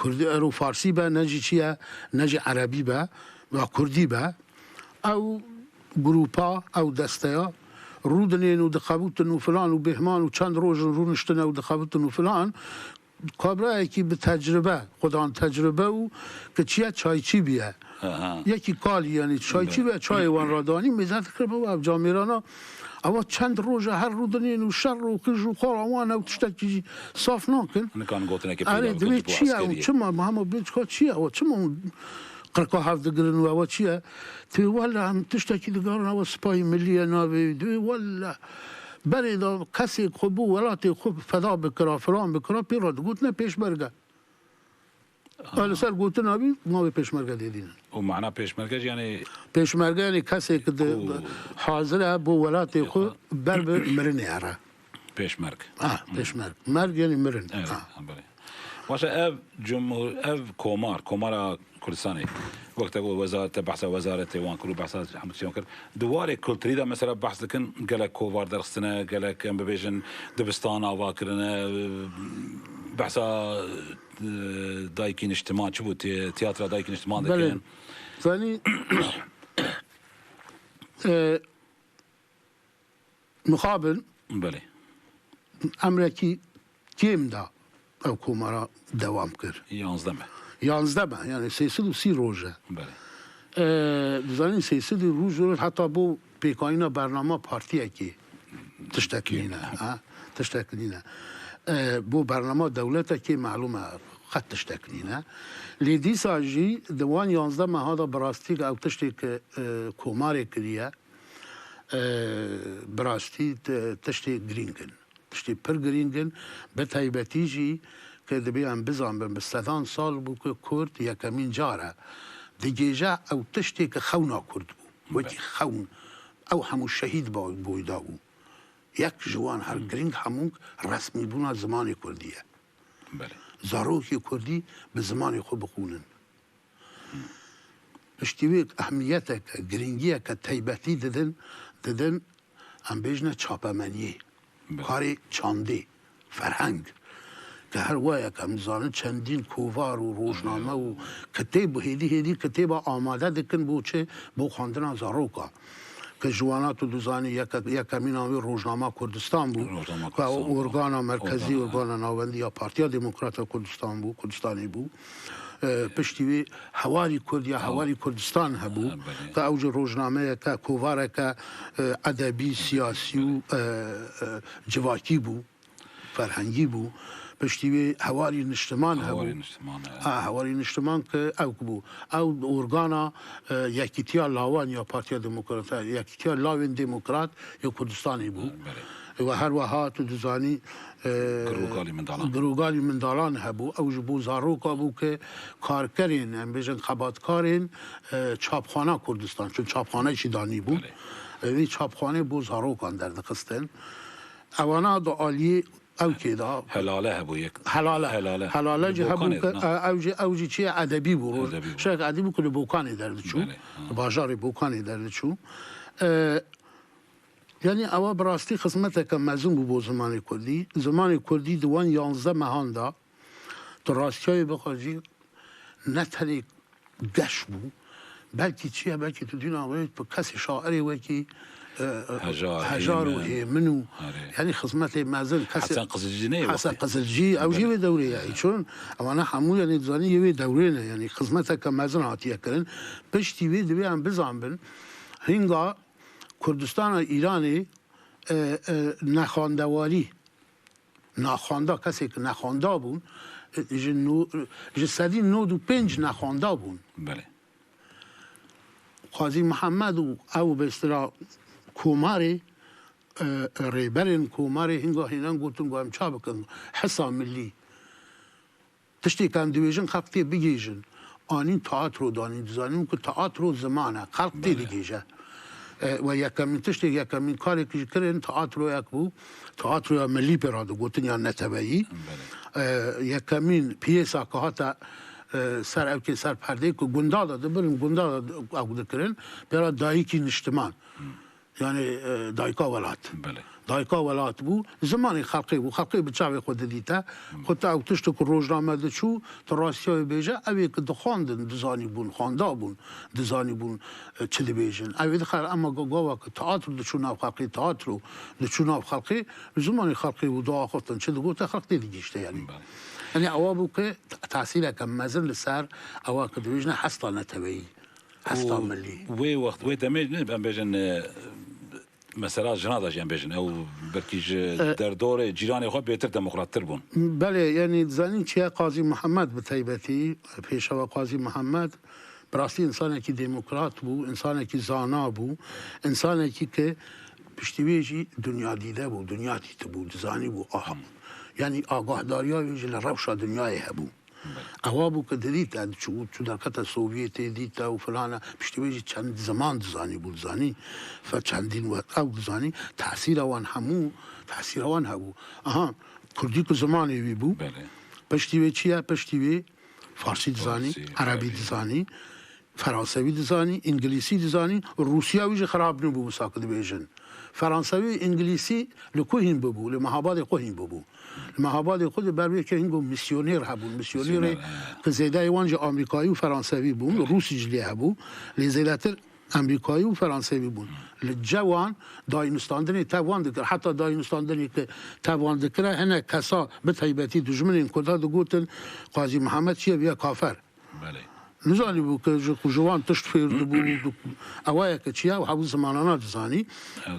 کردی رو فارسی با نجی چیه نجی عربی با و کردی با او گروپا او دستیا رودنین و دخابوتن و فلان و بهمان و چند روز رونشتن و دخابوتن و فلان کابرا یکی به تجربه خودان تجربه و که چیه چای چی بیه یکی کالی یعنی چای چی بیه چای وان رادانی میزد کرد و جامیرانا اما چند روز هر رودنین و شر و کج و خور اوان او تشتکی صاف نکن آره دوی چیه و چما محمد بیچ چیه و چما قرقا هفت گرن و چیه توی والا هم تشتکی دگرن و سپاه ملی ناوی دوی والا برای کسی خوبو ولاتی خوب فدا بکرا فلان بکرا پیراد گوت نه پیش برگه لەسەر گوتنابی ماوەی پێشمەرگە دێدینن ومعنا پێشمەرگەش یعنی پێشمەرگە یعنی کەسێک حاضرە بۆ وڵاتی خۆ بەر مرنێ هەرە پێشمەرگ پێشمەرگ مەرگ یعنی مرن باشە ئەv جمهور ئەv کۆمارە کوردستانی وەکتە بۆ وەزارەتە بەحسە وەزارەتی وان کرد و بەحسا حموسیۆن کرد دووارێ کولتوریدا مەسەلا بەحس دەکەن گەلک کۆڤار دەرخستنە گەلک ئەم ببێژن دبستان ئاواکردنە بەحسا دایکی نیشتمان چ بوو تیاترا دایکی نیشتمان دەکەن زانی مخابن بەێ ئەمرێکی تێمدا ئەو کۆمارە دەوام کرد 11 یعنی 330 ڕۆژە دەزانین 300 ڕۆژ حتا بۆ پێکانینە بەرنامە پارتیەکی تشتێکنینە بۆ بەرنامە دەولەتێکی معلومە خەت تشتێکنینە لێ دیساژی دەوان 11 مەهادا بەڕاستی ئەو تشتێک کۆمارێک کردیە بڕاستی تشتێک گرینگن تشتی پر گرینگن بە تایبەتیژی کە دەبێ ئەم بزانبن بە سەدان ساڵ بوو کە کورد یەکەمین جارە دەگێژە ئەو تشتێک کە خەونا کورد بوو وەکی خەون ئەو هەموو شەهید بۆیدا بوو یەک ژوان هەر گرنگ هەموو ڕسمی بوونا زمانی کوردیە زارۆکی کوردی بە زمانی خۆ بخونن پشتیوێک ئەهمیەتێکە گرنگیە کە تایبەتی دەدن ئەم بێژنە چاپەمەنیێ کاری چاندێ فەرهەنگ کە هەر وایە کە ئەمزانن چەندین کۆڤار و ڕۆژنامە و کتێب هێدی کتێبە ئامادە دەکەن بۆ چێ بۆ خواندنا زارۆکە کە ژوانات و دوزانی یەکەمیناوی ڕۆژنامە کوردستان بوو ئۆرگانە مرکزی ئۆرگانە ناوەندی یا پارتیا دموکراتە کوردستان بوو کوردستانی بوو پشتیوێ هەواری کوردیا هەواری کوردستان هەبوو کە ئەوج ڕۆژنامەیەکە کۆڤارێکە ئەدەبی سیاسی و جواکی بوو فەرهەنگی بوو پشتیوێ هەواری نیشتمان هەبوو هەواری نیشتمان کە ئەو بوو ئەو ئۆرگانە یەکیتیا لاوان یا پارتیا دموکراتە یەکیتیا لاوێن دموکرات یا کوردستانی بوو و هەروەها تو دزانی گرۆگالی منداڵان هەبوو ئەوژ بۆ زارۆکا بوو کە کارکەرین ئەم بێژن خەباتکارین چاپخانە کوردستان چون چاپخانەیەکی دانی بوو وی چاپخانەی بۆ زارۆکان دەردەخستن ئەوانە دەعالیە ئەو کێدا هەلالە هەبوو هەلالەجی هەبوو ئەوجی چیە ئەدەبی بوو شێک ئەدەبی بوو کە لە بۆکانی دەردەچوو باژاری بۆکانی دەردەچوو یعنی ئەوە بڕاستی خزمەتێکە مەزوم بوو بۆ زمانی کوردی دوان 11 مەهاندا تو ڕاستیایی بخۆجی نەتەنێک گەشت بوو بەلکی چییە بەلکی تو دیناوێت بە کەسی شاعری وەکی هەژار و هێمن و یعنی خزمەتی مەزن حەسەن قزلجی ئەوژی وێ دەورەیە چۆن ئەوانە هەموو یعنی دزانی یەوێ دەورێنە یعنی خزمەتێکە مەزن هاتیەکردن پشتی وێ دەبێ ئەم بزانبن هینگا کوردستانە ئیرانی نەخواندەواری ناخواندا کەسێک نەخواندا بوون ji sedî 95 nexwanda bûn Xwazî Mihemed û ew bêstira komarê rêberên komarê hinga hînan gotin em ça bikin hesa millî tiştêk em dibêjin xelk tê bigêjin anîn teatro danîn dizanîn ku teatro ziman e xelk tê digêje ve yekemîn tiştê yekemîn karێkî ji kirin teatroyek bû teatroya millî pê radigotin ya netebeyî yekemîn piyêsa ke hata ser evkê ser perdeyê ku gunda da dibirin gunda da ew dikirin pêra dayîkî niştiman yani dayika welat dayika welat bû zimanê xelqê bû xelqê bi çavê xwe didîte xwe ew tişt ku rojname diçû tu rastiyayê bêje evê ki dixwandin dizanî bûn xwanda bûn dizanî bûn çi dibêjin evê dixer ema gava ki teatro diçû nav xelqê teatro diçû nav xelqê zimanê xelqê bû diaxistin çi digote xelq tê digîşte yani yani ewa bû ki tesîleke mezin li ser ewa ki dibêjine hesta netebeyî hesta millî wê wext wê demê em bêjin mesela jina da jî bêjin ew belkî ji derdorê cîranê xwe bêtir demokrattir bûn belê yani dizanîn çiye Qazî Mihemed bi taybetî pêşeva Qazî Mihemed bi rastî insanekî demokrat bû insanekî zana bû insanekî ki piştî wê jî dunya dîde bû dunya dîtibû dizanî bû yani agahdariya wê jî li rewşa dunyayê hebû اوابو که دیدید چون در کت سوویت دیتا و فلانه پشتی بیجی چند زمان دزانی بود زانی فچندین وقت او دزانی تاثیر وان همو آها کردی که زمانی بی بو پشتی بی چیه پشتی بی فارسی دزانی عربی دزانی فرانسوی دزانی انگلیسی دزانی روسیاوی خراب نبو مساکد بیجن فرانسوی انگلیسی لکوهین ببو لمحاباد قوهین ببو المحاباد خود بروی که هنگو میسیونیر هبون میسیونیر که زیده ایوانج آمریکایی و فرانسوی بون روسی جلی هبو لیزیلتر امریکایی و فرانسوی بون لجوان داینستاندنی توان دکر حتی داینستاندنی که توان دکره هنه کسا به طیبتی دجمن این کدا دو گوتن قاضی محمد چیه بیا کافر نزانی بو که جوان تشت فیرد بو اوایه که چیه و حوض زمانانا دزانی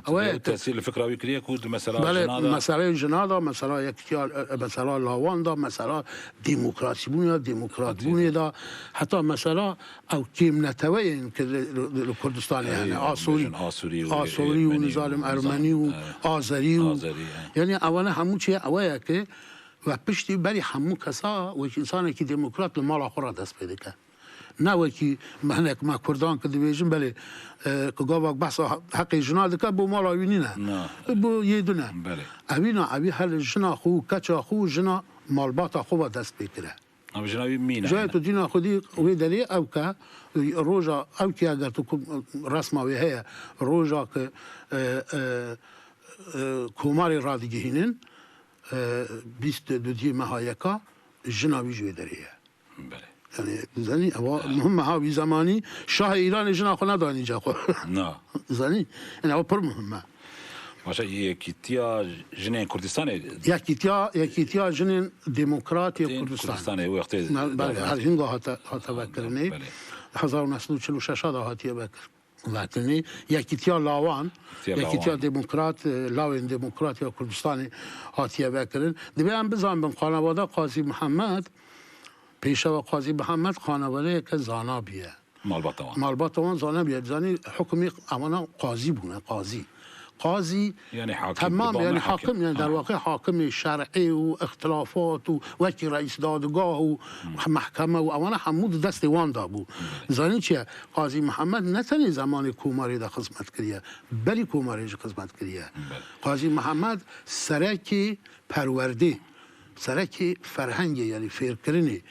اوایه تأثیر الفکراوی کریه کود مسئله جنادا مسئله جنادا مسئله یکتیار مسئله لاوان دا مسئله ديمقراطي بونيا ديمقراط بونيا دا حتى مسألة أو كيم نتوين كردستان يعني آسوري ونظام أرمني وآذري يعني أولا همو شيء أولا كه وبشتي بري همو كسا وإنسان كي ديمقراط المال آخر دست بده كه نه وکی مهنک ما کردان که دیویژن بله که گاوک بحث حق جناد که بو مالا وینی نه بو یه دونه اوینا اوی هر جنا خو کچا خو جنا مالباتا خو دست بکره ام جنابی مینه جای تو دینا خودی وی دلی او که روزا او که اگر تو رسما وی هيا روزا که کوماری را دیگهینن 22 مهایکا جنابی جوی دلیه بله يعني زني أو مهم هاوي زماني شاه إيران جنا خنا داني جاكو نه زني يعني أو بر مهمة ماشا يكتيا جنين كردستان يكتيا جنين ديمقراطية كردستان وقت هنگا هاتا بكرني 1946 هاتي بكر لكني يكتيا لاوان يكتيا ديمقراط لاوين ديمقراطية كردستان هاتي بكرن دبيان بزان بن خانواده قاضي محمد پیشوا قاضی محمد خانواده که زانابیه مالباتوان زانابیه زانی حکمی امانا قاضی بونه قاضی یعنی حاکم تمام یعنی حاکم یعنی در واقع حاکم شرعی و اختلافات و وکی رئیس دادگاه و محکمه و امانا حمود دست وان دا بو زانی چیه قاضی محمد نتنی زمان کوماری دا خدمت کریه بلی کوماری خدمت کریه قاضی محمد سرکی پرورده سرکی فرهنگی یعنی فکرینی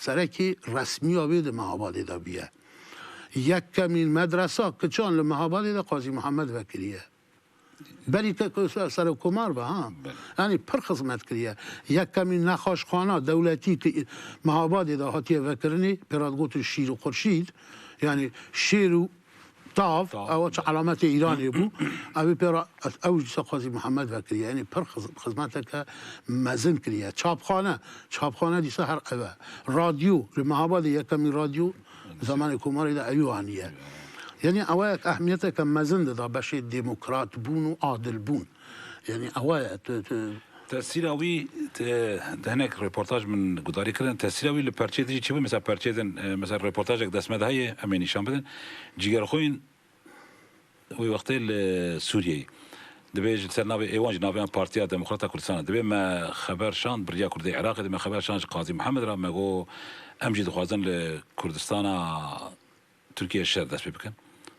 سرکی رسمی آبید مهابادی دا بیه یک کمین مدرسه که چون لمهابادی دا قاضی محمد وکریه بلی که سر کمار با ها یعنی پر خدمت کریه یک کمین نخاشخانه دولتی که مهابادی دا هاتیه وکرینی پیرادگوت شیر و خورشید یعنی شیر و طاف او علامات ایرانی بو او پیرا او قاضی محمد وکریه یعنی پر خدمتک مزن کریه چاپخانه دیسه هر اوه رادیو لمهاباد یکمی رادیو زمان کوماری دا ایوانیه یعنی اوایک اهمیت که مزن دا بشه ديمقراط بون و عادل بون یعنی اوایک تأثیر اوی هناك ريبورتاج من قداري كردن تأثیر اوی لپرچه دیجی چی بود مثلا پرچه دن مثلا ريبورتاج اک دست مدهی همه نشان بدن جیگر خوین وی وقتی لسوریه دبی سر ناوی ایوان جنابیان پارتیا دموکراتا کردستان دبی ما خبر شان بریا کردی عراق دبی خبر شان قاضی محمد را مگو امجد خوازن لکردستان ترکیه شر دست بکن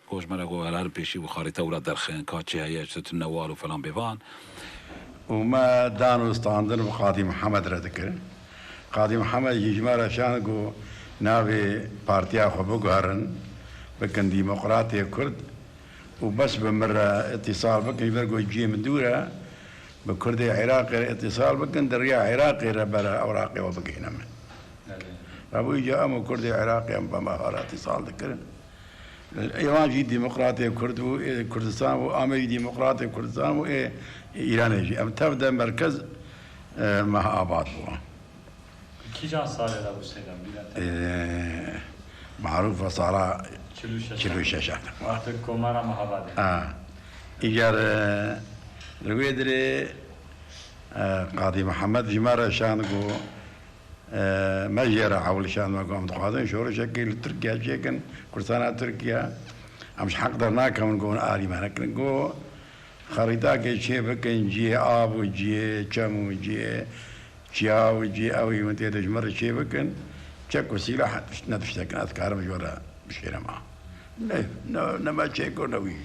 کوش مرا گو هر پیشی و خاریته ولاد درخن کاچی هیچ تو نوال و فلان بیوان وما دانو استاندن قاضي محمد ردكر قاضي محمد يجمع شان جو ناوي بارتيا خبو غارن بكن ديمقراطية كرد وبس بمرة اتصال بكن يبرقو يجي من دورة بكرد عراقي اتصال بكن دريا عراقي ربرا اوراقي وبكينا من ربو يجي امو كرد عراقي ام بمهارة اتصال ذكر ايران جي ديمقراطية كرد كردستان وامريكا ديمقراطية كردستان و ایران جی ام تبدا مرکز مهاباد بوا کی جان سال دا بوسیدم بیرات معروف صار 46 وقت کومارا مهاباد ایجار رویدری قاضی محمد جماره شان گو مجرى حول شان ما قام تقاضين شهور شكل تركيا شكل كردستان تركيا امش حق درناك من قون آلي ما نكن قو خريطة كي شيء بكن جي آب وجي چم وجي جا و جي أوي من تيجي مرة شيء بكن شك وسيلة حتى نتشتكن أذكار مجورة بشيرة معه لا نما شيء كنا ويش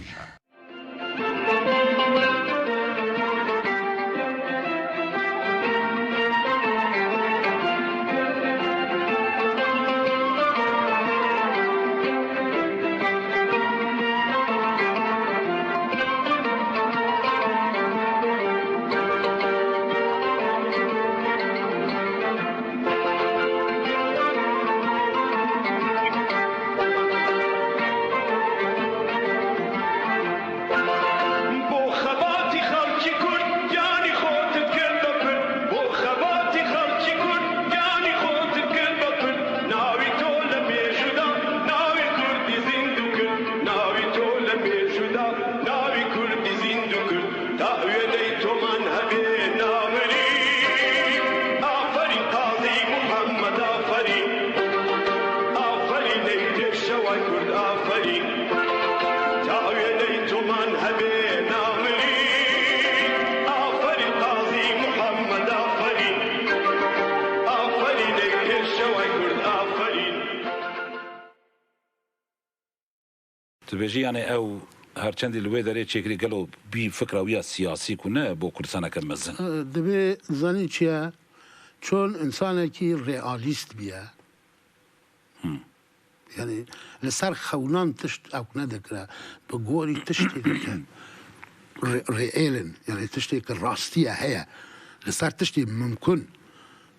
تبجي يعني او هرچندی لوی داره چکری گلو بی فکر ویا سیاسی کنه با کردستان کم مزن دبی زنی چیه چون انسان کی رئالیست بیه یعنی لسر خونان تشت او ندکره بگوری تشتی دکه رئیلن یعنی تشتی که راستیه هیا لسر تشتی ممکن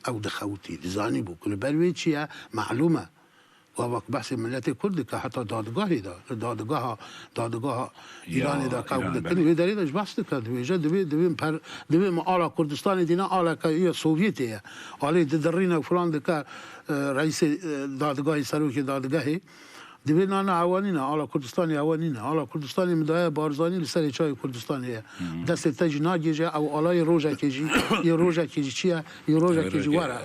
او دخوتی دزانی بو کل بلوی چیه معلومه و بحث ملت کرد که حتی دادگاهی دادگاه ایرانی دا قبول کنی و دلیلش بحث کرد ویژه دوی ما آلا کردستان دینا آلا که یا سوویتیه آلی درین و فلان دکه رئیس دادگاهی سروک دادگاهی دوی نانا عوانینه آلا کردستانی عوانینه آلا کردستانی مدایه بارزانی لسر چای کردستانیه دست تج ناگیجه او آلای روژه کجی یه روژه کجی چیه یه روژه کجی واره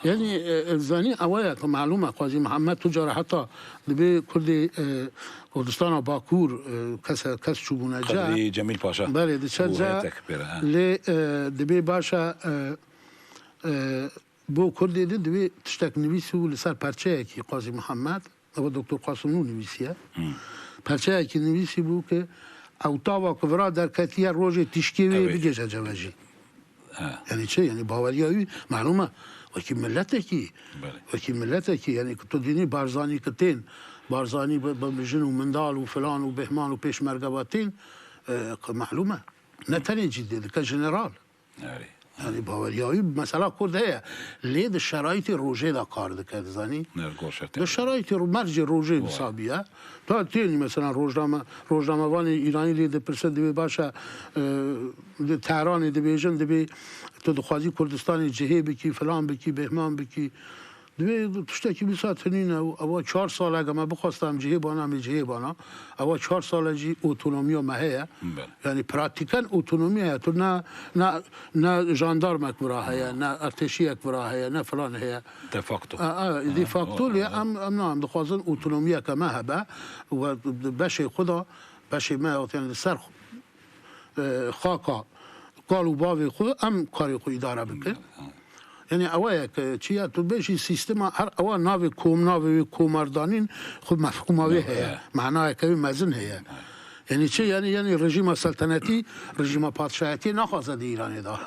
یعنی زنی اوایه که معلومه قاضی محمد تجاره حتی دبی کردستان باکور کس چوبونه جا قدری جمیل پاشا بله دچار جا لی دبی باشا بو کردی دبی تشتک نویسو لسر پرچه کی قاضی محمد و دکتر قاسملو نویسیه پرچه کی نویسی بو که اوتاوا کورا در کتیه روز تشکیوی بگیجه جواجی یعنی چه یعنی باوریایی معلومه وکی ملته کی یعنی که تو دینی بارزانی کتین بارزانی بجن و مندال و فلان و بهمان و پیش مرگباتین معلومه نه تنی جدید که جنرال یعنی باوریایی مثلا کرده هیا لید شرایط روژه دا کار دکرد زنی ده شرایط مرج روژه حسابیه تا تینی مثلا روزنامه‌وان ایرانی لید پرسد دوی باشه تهران دویژن دوی تو دخوازی کردستان جهه بکی فلان بکی بهمان بکی دوی تشتکی بیسات نینه اوا 4 سال اگه من بخواستم جهه بانا اوا 4 سال جی اوتونومی و مهیه یعنی پراتیکن اوتونومی هست تو نه جاندارم اکبرا هیا نه ارتشی اکبرا هیا نه فلان هیا دی فاکتور هم دخوازن اوتونومی که ما هبه و بشه خدا بشه ما یعنی سر خاکا قالوا باوی خود هم کاری خود اداره بکن یعنی اوایه که چیه تو بشی سیستم هر اوا ناوی کومردانین خود مفهوماوی هیا معنای که مزن هیا یعنی چه یعنی رژیم سلطنتی رژیم پادشاهی نخواست ایرانی دا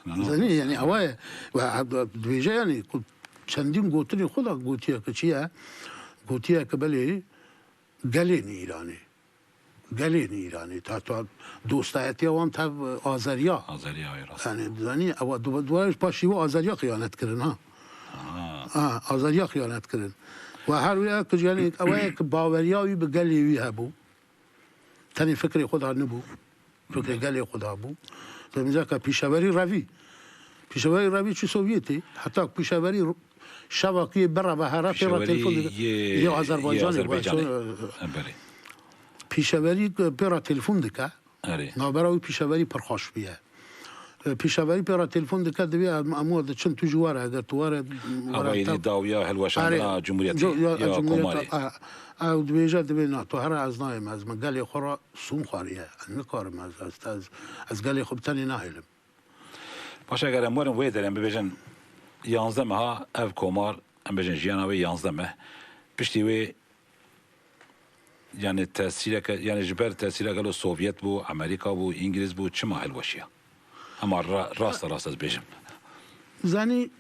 نه یعنی اوایه و دویجه یعنی چندین گوتنی خدا گوتیه که چیه گوتیه که بلی گلین ایرانی تا دوستایتی هم تا آذریا یعنی او دوارش پاشی و آذریا خیانت کردن آذریا خیانت کردن و هر ویا که یعنی اوایه که باوریایی به گلیوی هبو تنی فکر خدا نبو فکر گلی خدا بو تو میگه که پیشوری روی چی سوویتی حتی پیشوری شبکه برا بهارت را تلفن یا آذربایجان پیشوری پیرا تلفن دکه نابراوی پیشوری پرخوش بیه پیشوری پیرا تلفن دکه دوی امود چند تو جواره اگر تو واره داویا هلوشان جمهوریت یا کماری او دویجه دوی نه تو هر از نایم از من گلی خورا سوم خواریه نکارم از گلی خوب تنی نهیلم باشه اگر امورم وی داریم ببیجن 11 ماه اف کومار ام بجن جیانا وی 11 ماه پشتی وی يعني تأثيره يعني جبر تأثيره قالوا السوفيت بو أمريكا بو إنجليز بو شما هالوشيا أما راس بيجم زاني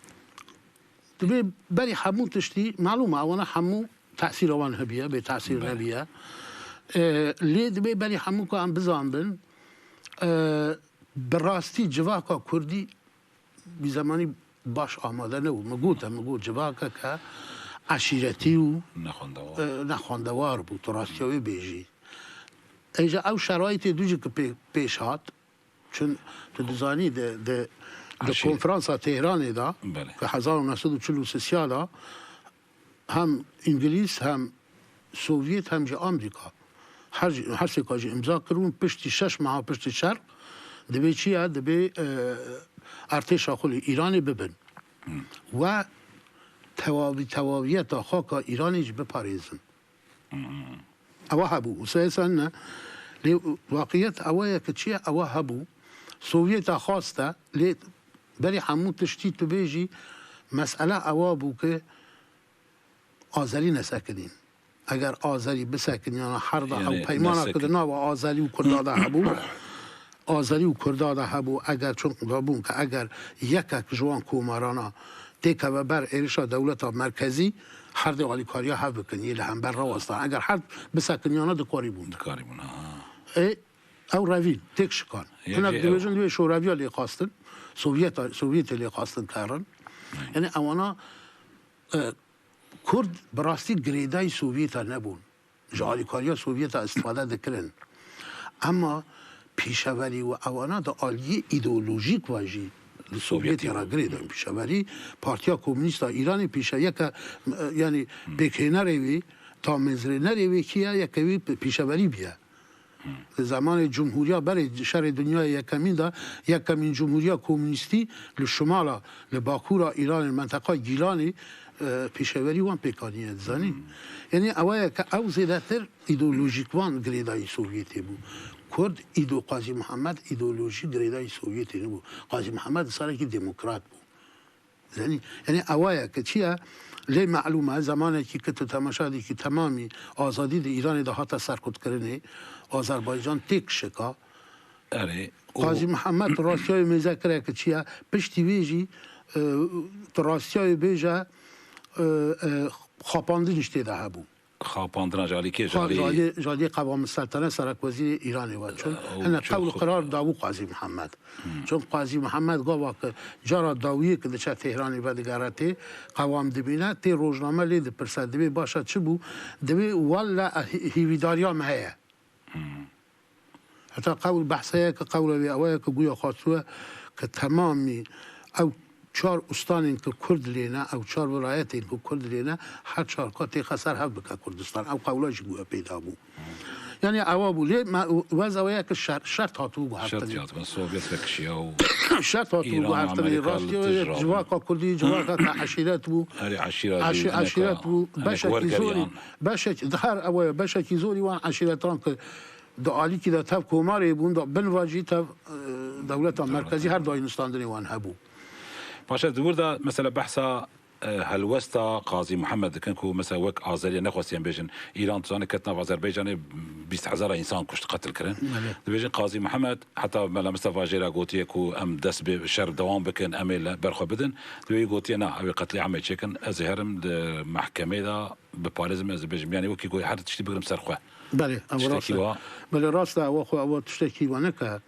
تبي بري حمو تشتي معلومة وانا حمو تأثير وان هبية بتأثير نبية ليه تبي بري حمو كان بزان بن براستي جواكا كردي بزماني باش آماده نبو مقول جواكا که عشیرتی و نخواندوار بود تراستیاوی بیجی ایجا او شرایط دوجی که پیش هات چون تو دزانی ده کنفرانسا تهران دا که 1943 دا هم انگلیس هم سوویت هم جا آمریکا هر سکا جا امضا کرون پشتی 6 ماه پشتی شرق دبی چیه دبی ارتش آخولی ایرانی ببن و تواویت خاک ایرانیش بپاریزن اوه هبو اساسا واقعیت اوه که چیه اوه هبو سوویت خواسته لی بری همون تشتی تو بیجی مسئله اوه بو که آذری نسکنین اگر آذری بسکنین یا حرده او پیمانه کدنا و آذری و کرداده هبو آذری و کرداده هبو اگر چون قدابون که اگر یکک جوان کومارانا دیکه و بر ایرشا دولت مرکزی هر دیوالی کاریا ها بکنی یه هم بر را واسطه اگر هر بسکنیانا دکاری بوند او روی تک شکان هناك دیویژن دیوی شوروی لی خواستن سوویت لی خواستن کارن یعنی اوانا کرد براستی گریدای سوویت نبون جوالی کاریا سوویت استفاده دکرن اما پیشوری و اوانا دا آلیه ایدئولوژیک واجی سوویت را گریدن پیشوری پارتیا کمونیست ایرانی پیشه یک یعنی بکی نروی تا مزری نروی کیا یکوی پیشوری بیا زمان جمهوریه برای شهر دنیای یکمین دا یکمین جمهوریه کمونیستی لشمالا لباکورا ایران منطقه گیلانی پیشوری وان پیکانیه زنی یعنی اوایه که او زیادتر ایدئولوژیک وان گریدای سوویتی بود کرد قاضی محمد ایدئولوژی گریدای سوویتی نبود قاضی محمد سالکی دموکرات بود یعنی اوایه که چیه لی معلومه زمانی که تو تماشا دی که تمامی آزادی دی ایران دا هاتا سرکوت کرنه آذربایجان تک شکا قاضی محمد راستیای میذکره که چیه پشتی ویجی راستیای بیجه خاپاندنش تیده هبو خاپاندن جالی که جالی قوام السلطنه سرک وزیر ایرانی و چون هنه قول قرار داو قاضی محمد چون قاضی محمد گفت که جارا داویه که دچه تهرانی و دیگراتی قوام دبینه تی روزنامه لید پرسد دبی باشد چه بو دبی والا هیویداریا مهیه حتی قول بحثه که قول وی اوه که گویا خواستوه که تمامی او 4 استان که کرد لینه او 4 ولایت که کرد لینه هر 4 کاتی خسر هف بکه کردستان او قولاش گویا پیدا بو یعنی اوه بو لی وز اوه که شرط هاتو بو هفتنی شرط هاتو سوویت بکشیا و شرط هاتو بو هفتنی راستی جواکا کردی جواکا که عشیرت بو عشیرت بو بشکی زوری دهر اوه بشکی زوری وان عشیرتان که دعالی که دا تب کوماری بون دا بنواجی تب دولت مرکزی هر داین استاندنی وان هبو باشا دور دا مثلا بحثا هلوستا قاضي محمد كنكو مثلا وك آذريا نخوستين بيجن إيران تزاني كتنا في أذربيجان 20,000 إنسان كشت قتل كرن بيجن قاضي محمد حتى ملا مصطفى جيرا قوتيه كو أم دس بشر دوام بكن أميل برخو بدن دوي قوتيه نا أبي قتلي عمي تشيكن أزهرم محكمة دا بباريزم أز بيجن يعني وكي قوي حد تشتي بقرم سرخوه بله بله راسته أو تشتكي وانك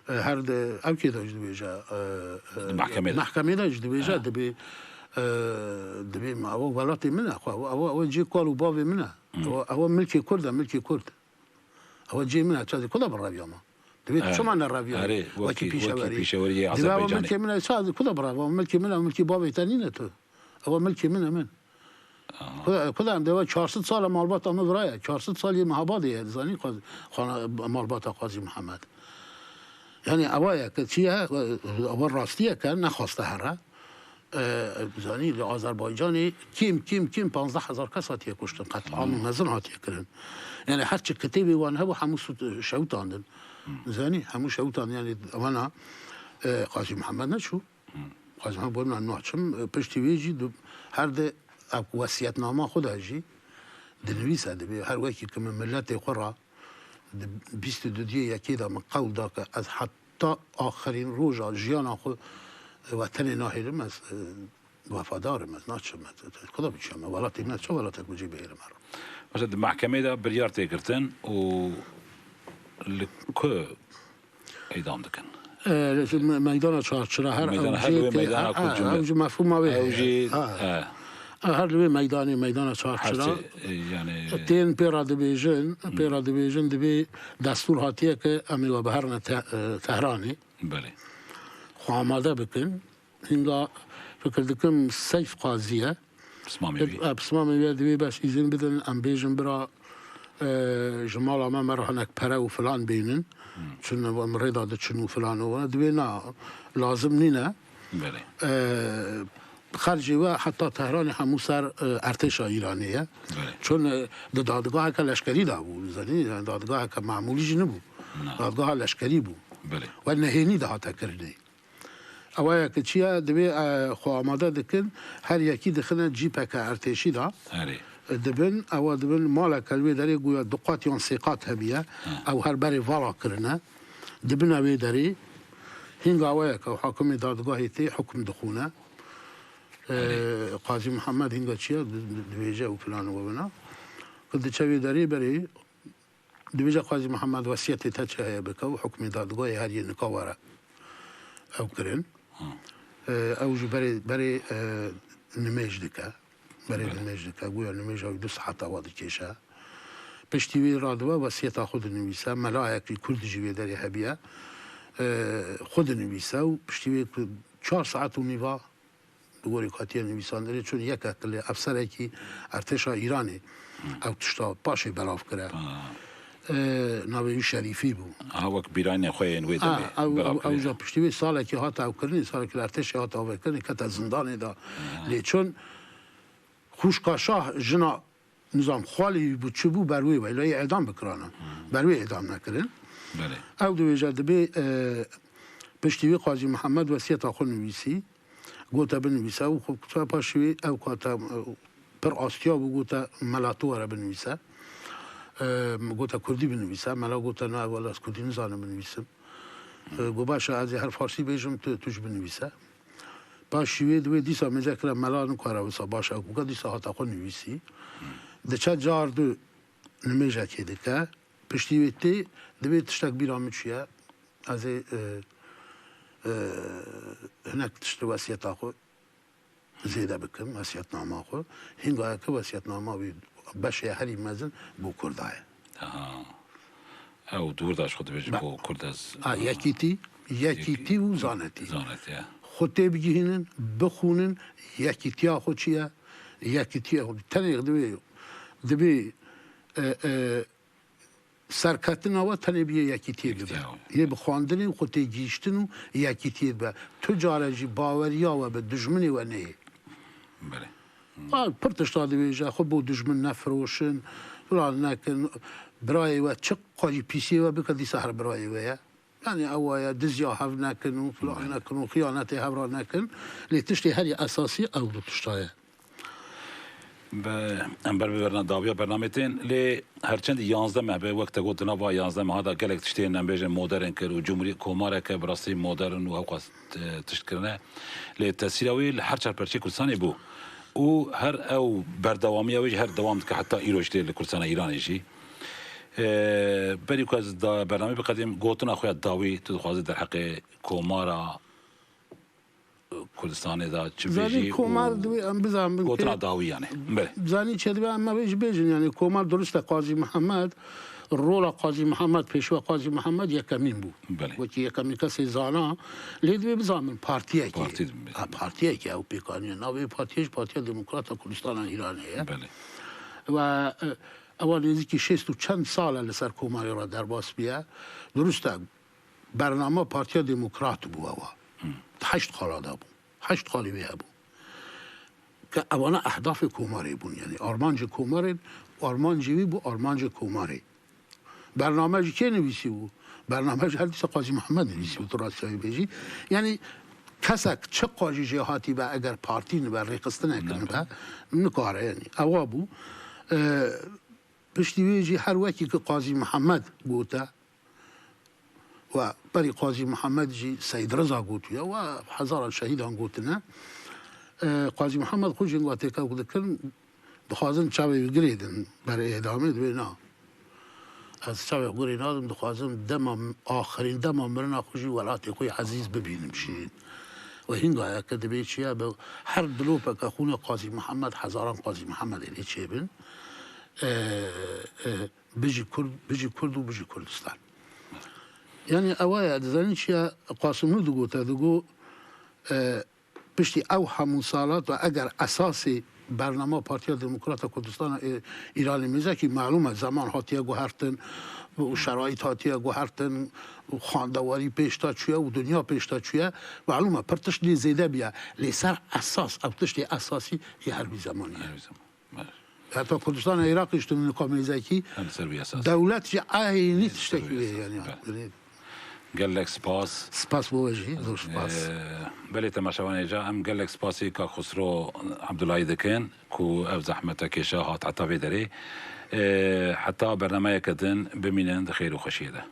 هرد او که داشت بیجا محکمه داشت بیجا دبی ما او ولاتی منه او جی کارو باوی منه او ملکی کرد او جی منه چازی کدا بر رویاما دبی چون من رویام وکی پیشوری آذربایجانی ملکی منه چازی کدا بر رویام ملکی منه ملکی باوی تنینه تو او ملکی منه من کدا هم دو 400 سال مالبات آمد برای 400 سالی محبادی زانی خانه مالبات قاضی محمد یعنی اوایه که چیه اول راستیه که نخواسته هره زانی آذربایجانی کم 15,000 کس هاتیه کشتن قتل عام مزن هاتیه کرن یعنی هر چه کتیبی وان هبو همو شوتاندن زانی همو شوتاندن یعنی وانا قاضی محمد نشو قاضی محمد بود من ناچم پشتی ویجی هر ده وصیت نامه خود هجی دنویس هده هر وکی که من ملت خورا 22 یکی دا من قول دا که از حتی آخرین روژا جیانا خود وطن ناهیرم از وفادارم از ناچم خدا بچم ولاتی من چه ولاتک بجی بگیرم رو باشه محکمه دا بریار تکرتن و لکه اعدام دکن میدان چهارچرا هر اوجی مفهوم اوجی هر لوی میدان چهارچرا تین پیرا دبیجن دبی دستور هاتیه که امی و بهرن تهرانی بله خو آماده بکن هنگا فکر دکم سیف قاضیه بسمامی دبی بس ایزین بدن ام بیجن برا جمال ما مرهنك برا وفلان بينن شنو مريضة ده شنو فلان وانا دبينا لازم نينا بله خارجي حتى طهران همو سر ارتش ایرانیه چون دادگاه که لشکری دا بود زنی دادگاه که معمولی نبو دادگاه لشکری بود بله و نهینی ده تکردی اوه که چیه دبی خو آماده دکن هر یکی دخنه جیپه که ارتشی دا دبن او دبن مالك الوي داري قويا دقات يون سيقات هبيا او هر بري فالا كرنا دبن اوي داري هنگا وياك او حاكم دادگاهي تي حكم دخونه قاضي محمد هنگا چيا دبيجا وفلان وبنا قد چوي داري بري دبيجا قاضي محمد وصيتي تچه بكو حكم دادگاهي هر ينكاورا او كرن او جو بري نميج دكا برای نمیشه که گویا نمیشه و 2 ساعت آواد کشه پشتیوی رادوا وصیت خود نویسه ملاحقی کرد جوی داری هبیه خود نویسه و پشتیوی 4 ساعت و نیوا دوری کاتی نویسان داری چون یک اکل افسر کی ارتش ایرانی او تشتا پاشه بلاف کرده ناوی شریفی بود وقت بیرانی خوین وید او جا پشتیوی ساله که هات او کردنی ساله که ارتش هات او کردنی که تا زندانی دا لیچون خوشکا شاه جنا نظام خالی بود چه بود بروی ولی اعدام بکرانه بروی اعدام نکردن بله او دو وجه دبی پشتیوی قاضی محمد وصیت آخر نویسی گوتا بنویسه و خوب کتا پاشوی او کتا پر آسیا بو گوتا ملاتو را بنویسه گوتا کردی بنویسه ملا گوتا نه اولا از کردی نزانه بنویسم گو باشه از هر فارسی بیجم توش بنویسه پاشوی دوی دیسا مجا کرم ملا نکاره وسا باشه او دیسا هاتا خون نویسی ده چه جار دو نمیجا که دکه پشتیوی تی دوی تشتک بیرامه چیه از هناك تشتري وصيت اخو زياده بكم وصيت نامه اخو هنگا که وصيت نامه باشه هری مزن بو کردای او دور داشت خود بجیم بو کرد از یکیتی و زانتی خودتی بگیرن بخونن یکیتی خود چیه یکیتی خود تنیق دبی سرکتن آوا تنه بیه یکیتی بده یه بخواندن خودتی گیشتن و یکیتی بده تو جارجی باوری و به دشمنی و نه بله پرتش داده بیجه خود بو دشمن نفروشن فلان نکن برای و چه قالی پیسی و بکدی سهر برای و يعني أو دزيا هاف ناكن وفلان ناكن وخيانتي هاف ناكن اللي تشتي هذه أساسي أو تشتايا. امبر ببرنا داویا برنامه‌تین لی هرچند 11 ماه به وقت گفت نوا 11 ماه دا گلک تشتین نمیشه مدرن کرد و جمهوری کوماره که براستی مدرن و اوقات تشکرنه لی تسیروی هر چهار پرچه کردستانی بو و هر او بردوامی اوج هر دوام که حتی ایروشته لکردستان ایرانیشی بری که از برنامه بقدیم گوتنا خوی داوی تو خوازی در حق کومارا کردستان دا چه بیجی کومار دوی ام بزنم گوتنا داوی یعنی زنی چه دوی اما بیجن یعنی کومار درست قاضی محمد رول قاضی محمد پیشوا قاضی محمد یکمین بود و که یکمین کسی زانا لیدوی بزنم پارتیه که او پیکانی ناوی پارتیش پارتی دموکرات کردستان ایرانیه و اولی که 6 و چند سال لسر کوماری را در باس بیا درسته برنامه پارتی دموکرات بود و 8 خالاده بود 8 خالی بیه بود که اوانا اهداف کوماری بود یعنی آرمانج کوماری آرمانجوی بود آرمانج کوماری برنامه که نویسی بود برنامه هر قاضی محمد نویسی و دراستی بیجی یعنی کسک چه قاضی جهاتی با اگر پارتی نبر ریقستن نکنه با نکاره یعنی اوابو پشتی بیجی هر وکی که قاضی محمد گوته و بري قاضي محمد جي سيد رضا قوتيا وحزارة شهيدان قوتنا قاضي محمد خوش انقاتيكا وذكر دخوازن شاوي قريدن بري اعدامي دوينا از شاوي قرينا دخوازن دم آخرين دم مرنا خوشي ولاتي خوي عزيز ببينم شين وهنگا كده بيتشيا هر دلوبك اخونا قاضي محمد حزاران قاضي محمد اللي تشيبن بيجي كرد وبيجي كردستان يعني أوايا دزانيشيا قاسم ندقو تدقو بشتي أو همون سالات و أجر أساسي برنامه پارتیا دموکرات کردستان ایرانی میزه که معلومه زمان هاتیه گوهرتن و شرایط هاتیه گوهرتن و خاندواری پیشتا چویه و دنیا پیشتا چویه معلومه پر تشتی زیده بیا لیسر اساس او تشتی اساسی یه هر بی زمانی حتی کردستان عراقیش تو نکام میزه که دولت یه عینی تشتکیه یعنی قال لك سباس سباس بوجهي دور سباس بلي تماشوان جا ام قال لك سباسي كا خسرو عبد الله دكان كو اف زحمته كيشا هات عطا في دري حتى برنامج كدن بمينان خير وخشيده